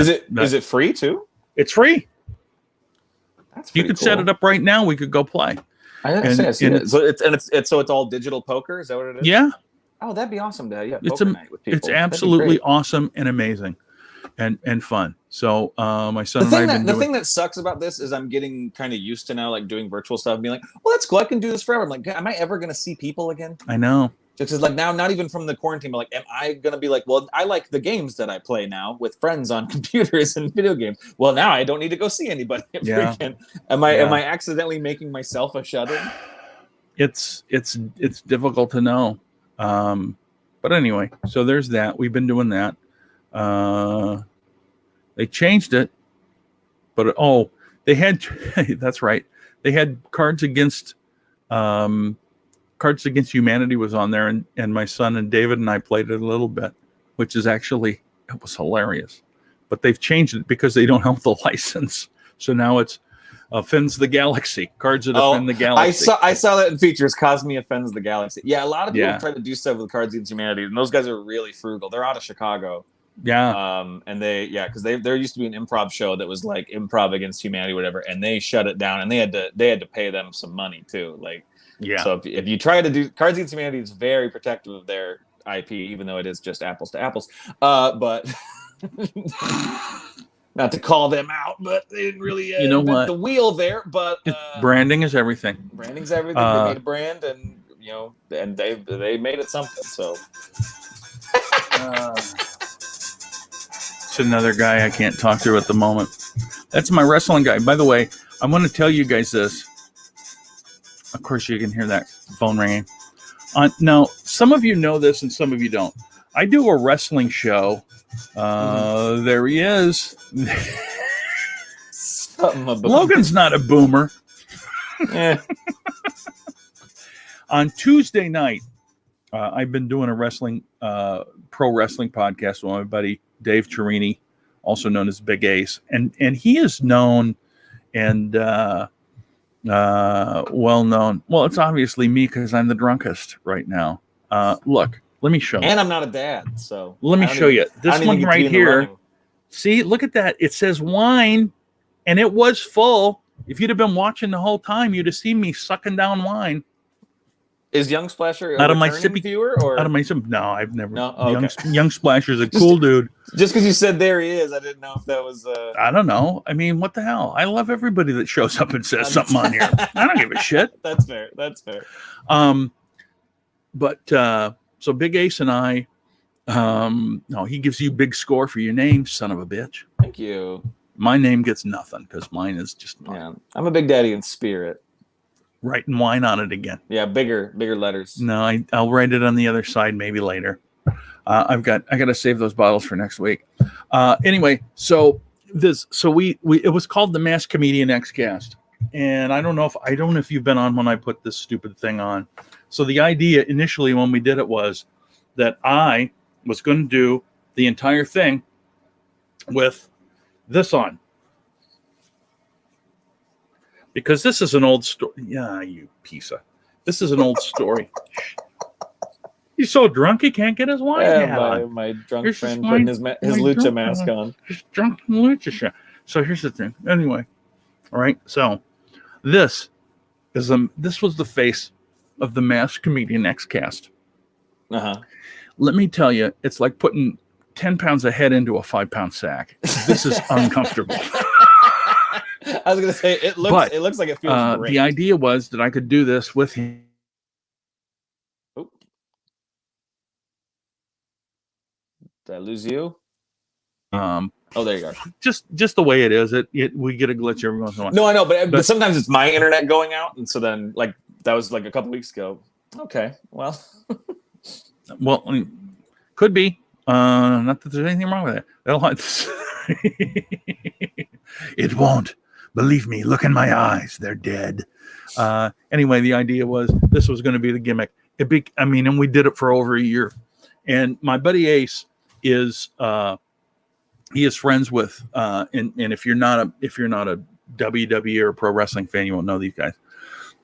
is it free too? It's free. That's you could set it up right now. We could go play. I see it. So it's all digital poker. Is that what it is? Yeah. Oh, that'd be awesome to have poker night with people. It's absolutely awesome and amazing, and fun. So my son and I have been doing. The thing that sucks about this is I'm getting kind of used to now, like doing virtual stuff, and being like, well, that's cool. I can do this forever. I'm like, am I ever going to see people again? I know. Just like now, not even from the quarantine, but like, am I going to be like, well, I like the games that I play now with friends on computers and video games. Well, now I don't need to go see anybody. Am I accidentally making myself a shut-in? It's difficult to know. But anyway, so there's that. We've been doing that. They changed it, but they had that's right. They had Cards Against Humanity was on there, and my son and David and I played it a little bit, which is it was hilarious. But they've changed it because they don't have the license. So now it's Offends the Galaxy. Cards that offend the galaxy. I saw that in features. Cosmi offends the galaxy. Yeah, a lot of people try to do stuff with Cards Against Humanity, and those guys are really frugal. They're out of Chicago. Yeah. And because there used to be an improv show that was like Improv Against Humanity, whatever, and they shut it down, and they had to pay them some money too. Like, yeah. So if you try to do Cards Against Humanity, is very protective of their IP, even though it is just apples to apples. But Not to call them out, but they didn't really You know invent what? the wheel there. But Branding is everything. branding's everything. They made a brand, and and they made it something. So it's another guy I can't talk to at the moment. That's my wrestling guy. By the way, I want to tell you guys this. Of course, you can hear that phone ringing. Now, some of you know this and some of you don't. I do a wrestling show. There he is. Logan's not a boomer. Yeah. On Tuesday night, I've been doing a pro wrestling podcast with my buddy Dave Chiarini, also known as Big Ace, and he is known and well known. Well, it's obviously me because I'm the drunkest right now. Look, let me show you. And I'm not a dad, so let me show you this one right here. See, look at that. It says wine, and it was full. If you'd have been watching the whole time, you'd have seen me sucking down wine. Is Young Splasher out of my sippy viewer or out of my sim? No, I've never. No, oh, okay. Young Splasher's a cool dude. Just because you said there he is, I didn't know if that was. I don't know. I mean, what the hell? I love everybody that shows up and says something on here. I don't give a shit. That's fair. That's fair. But so Big Ace and I, no, he gives you big score for your name, son of a bitch. Thank you. My name gets nothing because mine is just. Yeah, I'm a big daddy in spirit. Writing wine on it again. Yeah, bigger letters. No, I'll write it on the other side maybe later. I got to save those bottles for next week. Anyway, so we it was called the Masked Comedian Xcast, and I don't know if you've been on when I put this stupid thing on. So the idea initially when we did it was that I was going to do the entire thing with this on. Because this is an old story. Yeah, you piece of. This is an old story. He's so drunk he can't get his wine hat on. My drunk friend putting his lucha mask on. His drunk lucha shirt. So here's the thing. Anyway, all right. So this was the face of the Masked Comedian Xcast. Let me tell you, it's like putting 10 pounds of head into a 5-pound sack. This is uncomfortable. I was gonna say it looks like it feels great. The idea was that I could do this with him. Oh. Did I lose you? Oh, there you are. Just the way it is. We get a glitch every once in a while. No, I know, but sometimes it's my internet going out, and so then like that was like a couple weeks ago. Okay, well, well, I mean, could be. Not that there's anything wrong with it. It won't. Believe me, look in my eyes. They're dead. Anyway, the idea was this was going to be the gimmick. And we did it for over a year. And my buddy Ace is he is friends with and if you're not a WWE or a pro wrestling fan, you won't know these guys.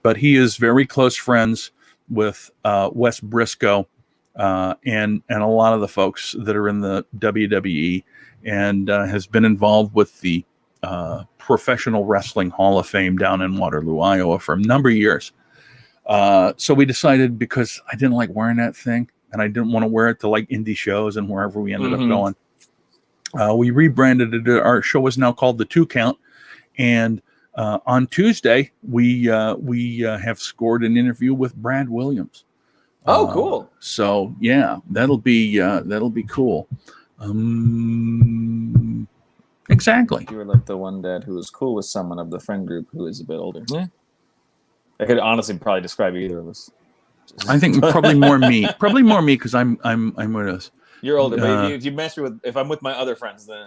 But he is very close friends with Wes Briscoe and a lot of the folks that are in the WWE, and has been involved with the Professional Wrestling Hall of Fame down in Waterloo, Iowa for a number of years. So we decided, because I didn't like wearing that thing and I didn't want to wear it to like indie shows and wherever we ended up going, we rebranded it. Our show is now called The 2 Count. And on Tuesday, we have scored an interview with Brad Williams. Oh, cool. So yeah, that'll be cool. Exactly. You were like the one dad who was cool with someone of the friend group who is a bit older. Yeah. I could honestly probably describe either of us. I think probably more me. Probably more me because I'm with us. You're older, but if you mess with, if I'm with my other friends, then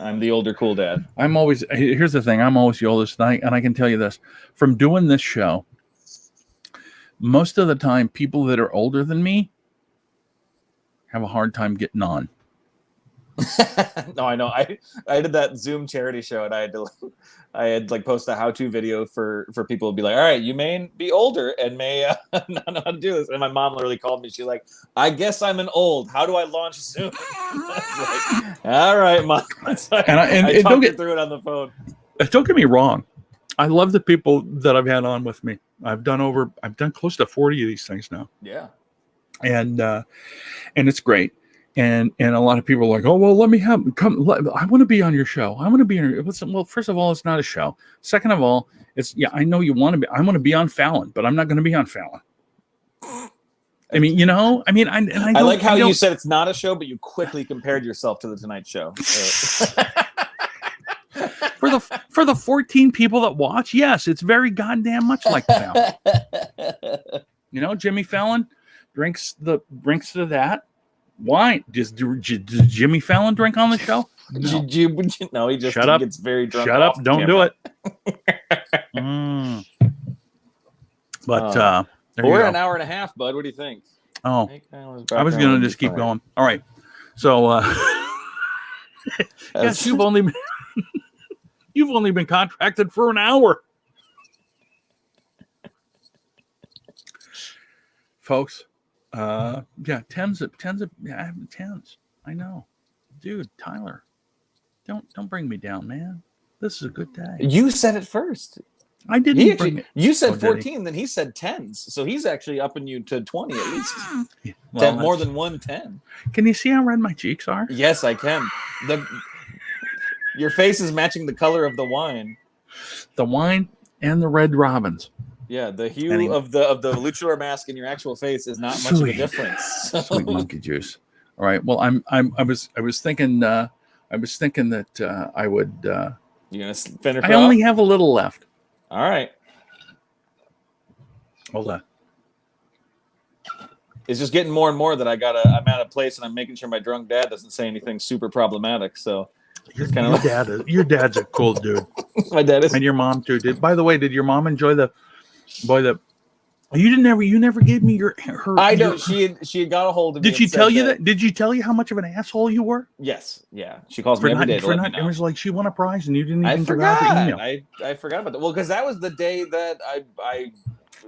I'm the older cool dad. Here's the thing. I'm always the oldest, and I can tell you this from doing this show. Most of the time, people that are older than me have a hard time getting on. No, I know. I did that Zoom charity show, and I had like post a how-to video for people to be like, all right, you may be older and may not know how to do this. And my mom literally called me. She's like, I guess I'm an old. How do I launch Zoom? I was like, all right, Mom. So I talked her through it on the phone. Don't get me wrong. I love the people that I've had on with me. I've done close to 40 of these things now. Yeah. And it's great. And a lot of people are like, oh, well, let me come. I want to be on your show. I want to be on your. Well, first of all, it's not a show. Second of all, I know you want to be. I want to be on Fallon, but I'm not going to be on Fallon. I mean, I like how you said it's not a show, but you quickly compared yourself to the Tonight Show. For the 14 people that watch, yes, it's very goddamn much like Fallon. Jimmy Fallon drinks to that wine. Did Jimmy Fallon drink on the show? No, he just gets very drunk. Shut up! Don't do it. But we're an hour and a half, bud. What do you think? Oh, I was going to just keep going. All right. So, yes, you've only been contracted for an hour, folks. Tens. I know, dude. Tyler, don't bring me down, man. This is a good day. You said it first. I didn't. You said 14, then he said 10s. So he's actually upping you to 20 at least. To have more than 1 10. Can you see how red my cheeks are? Yes, I can. Your face is matching the color of the wine. The wine and the Red Robins. Yeah, the hue of the luchador mask in your actual face is not much of a difference. Sweet monkey juice. All right. Well, I was thinking that I would. You gonna finish? I only have a little left. All right. Hold on. It's just getting more and more that I'm at a place and I'm making sure my drunk dad doesn't say anything super problematic. So your dad's a cool dude. My dad is, and your mom too. By the way, did your mom enjoy you never gave me her. I know she had got a hold of me. Did she tell you that? Did you tell you how much of an asshole you were? Yes. Yeah. She calls me every day. It was like she won a prize and you didn't even forgot the email. I forgot about that. Well, because that was the day that I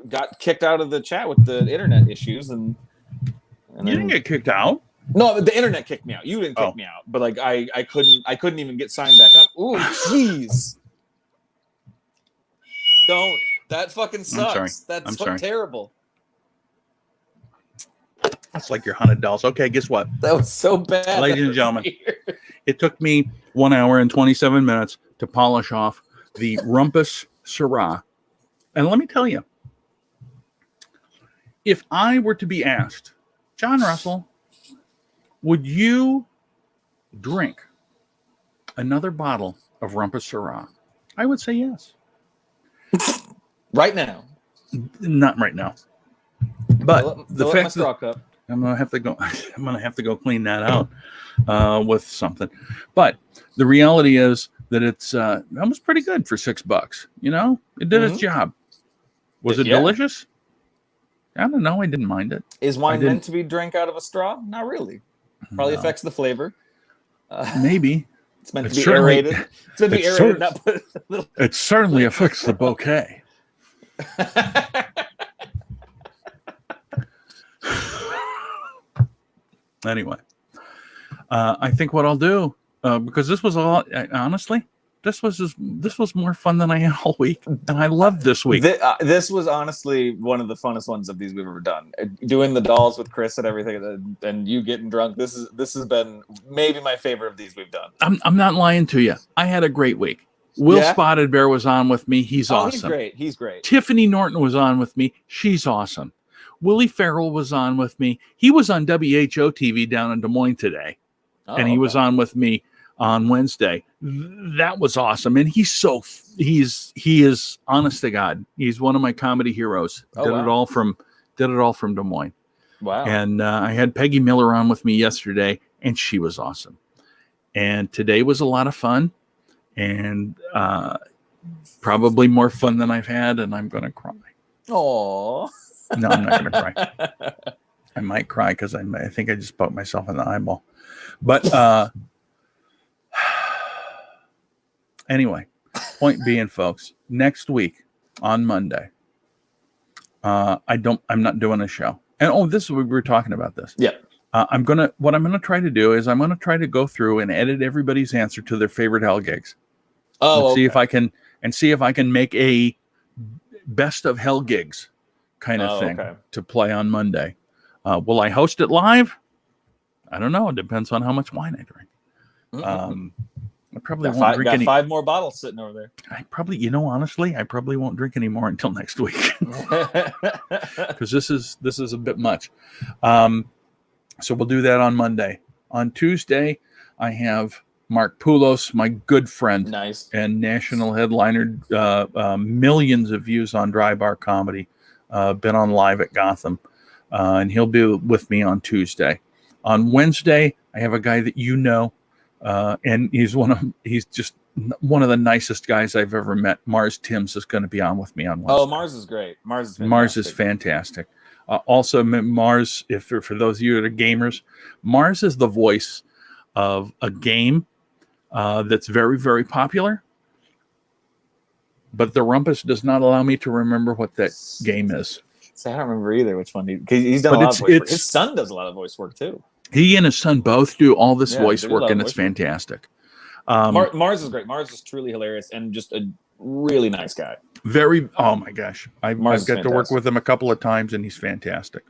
got kicked out of the chat with the internet issues, and you didn't get kicked out. No, the internet kicked me out. You didn't kick me out, but like I couldn't even get signed back up. Ooh, jeez! Don't. That fucking sucks. That's terrible. That's like your $100. Okay, guess what? That was so bad. Ladies and gentlemen, it took me 1 hour and 27 minutes to polish off the Rumpus Syrah. And let me tell you, if I were to be asked, John Russell, would you drink another bottle of Rumpus Syrah? I would say yes. Right now. Not right now. But the fact that I'm gonna have to go clean that out with something. But the reality is that that was pretty good for $6. It did its job. Was it delicious? I don't know. I didn't mind it. Is wine meant to be drank out of a straw? Not really. Probably affects the flavor. Maybe. It's meant to be aerated. It's meant to be aerated. It certainly affects the bouquet. Anyway, I think what I'll do, because this was honestly, this was more fun than I had all week, and I loved this week. This was honestly one of the funnest ones of these we've ever done. Doing the dolls with Chris and everything, and you getting drunk. This has been maybe my favorite of these we've done. I'm not lying to you. I had a great week. Will Spotted Bear was on with me. He's awesome. He's great. Tiffany Norton was on with me. She's awesome. Willie Farrell was on with me. He was on WHO TV down in Des Moines today. And he was on with me on Wednesday. That was awesome. And he is honest to God. He's one of my comedy heroes. Did it all from Des Moines. Wow. And I had Peggy Miller on with me yesterday, and she was awesome. And today was a lot of fun. And probably more fun than I've had, and I'm going to cry. Oh, no, I'm not going to cry. I might cry because I think I just poked myself in the eyeball. But anyway, point being, folks, next week on Monday, I'm not doing a show. And this is we were talking about this. Yeah. What I'm gonna try to do is I'm gonna try to go through and edit everybody's answer to their favorite hell gigs. See if I can make a best of hell gigs kind of thing to play on Monday. Will I host it live? I don't know. It depends on how much wine I drink. I probably won't drink got any. 5 more bottles sitting over there. I probably, honestly, I probably won't drink any more until next week because this is a bit much. So we'll do that on Monday. On Tuesday, I have Mark Poulos, my good friend, nice, and national headliner, millions of views on Dry Bar Comedy. Been on Live at Gotham, and he'll be with me on Tuesday. On Wednesday, I have a guy that and he's just one of the nicest guys I've ever met. Mars Timms is going to be on with me on Wednesday. Oh, Mars is great. Mars is fantastic. Also, Mars, for those of you that are gamers, Mars is the voice of a game that's very, very popular. But the rumpus does not allow me to remember what that game is. So I don't remember either which one he's done a lot of voice work. His son does a lot of voice work too. He and his son both do all this voice work, and it's fantastic. Mars is great. Mars is truly hilarious and just a really nice guy. Oh my gosh. I've got to work with him a couple of times, and he's fantastic.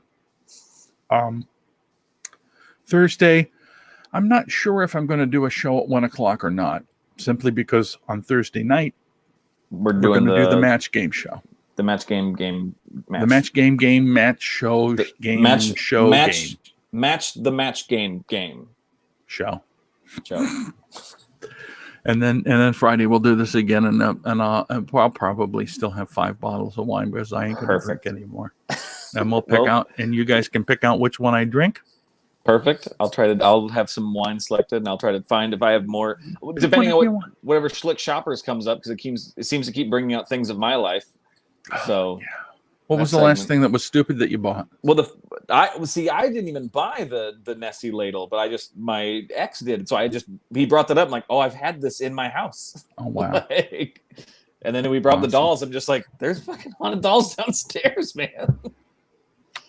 Thursday, I'm not sure if I'm going to do a show at 1:00 or not, simply because on Thursday night, we're going to do the match game show. The match game match. The match game match show game match, show match, game. Match the match game show. And then Friday we'll do this again, and I'll probably still have 5 bottles of wine because I ain't gonna drink anymore. And we'll pick out, and you guys can pick out which one I drink. Perfect. I'll have some wine selected, and I'll try to find if I have more, depending on whatever Schlick Shoppers comes up, because it seems to keep bringing out things of my life. So. Yeah. What was the last thing that was stupid that you bought? Well, I didn't even buy the Nessie ladle, but my ex did. So he brought that up. I'm like, oh, I've had this in my house. Oh, wow. And then we brought the dolls. I'm just like, there's fucking haunted dolls downstairs, man.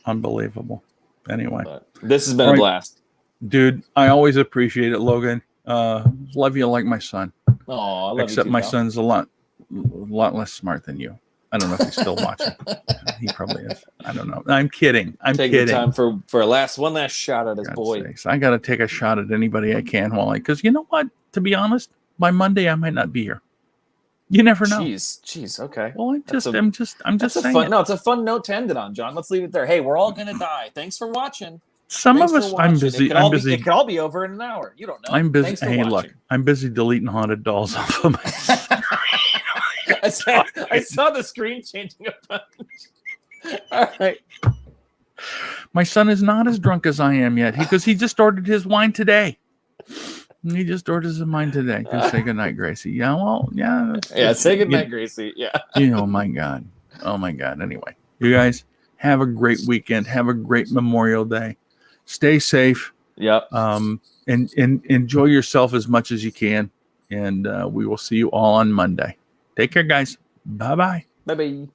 Unbelievable. Anyway. But this has been a blast. Dude, I always appreciate it, Logan. Love you like my son. Oh, I love Except you too, my pal. son's a lot less smart than you. I don't know if he's still watching. He probably is. I don't know. I'm kidding. I'm kidding. Time for one last shot at his boy. Sakes. I got to take a shot at anybody I can because you know what? To be honest, by Monday I might not be here. You never know. Jeez. Okay. Well, I'm just saying. It's a fun note to end it on, John. Let's leave it there. Hey, we're all gonna die. Thanks for watching. Some of us, I'm busy. It could all be over in an hour. You don't know. I'm busy. Hey, look, I'm busy deleting haunted dolls off of my. I saw the screen changing a bunch. All right. My son is not as drunk as I am yet because he just ordered his wine today. He just ordered his wine today. Say goodnight, Gracie. Yeah, well, yeah. Yeah, say goodnight, Gracie. Yeah. Oh my God. Anyway, you guys have a great weekend. Have a great Memorial Day. Stay safe. Yep. And enjoy yourself as much as you can. And we will see you all on Monday. Take care, guys. Bye-bye. Bye-bye.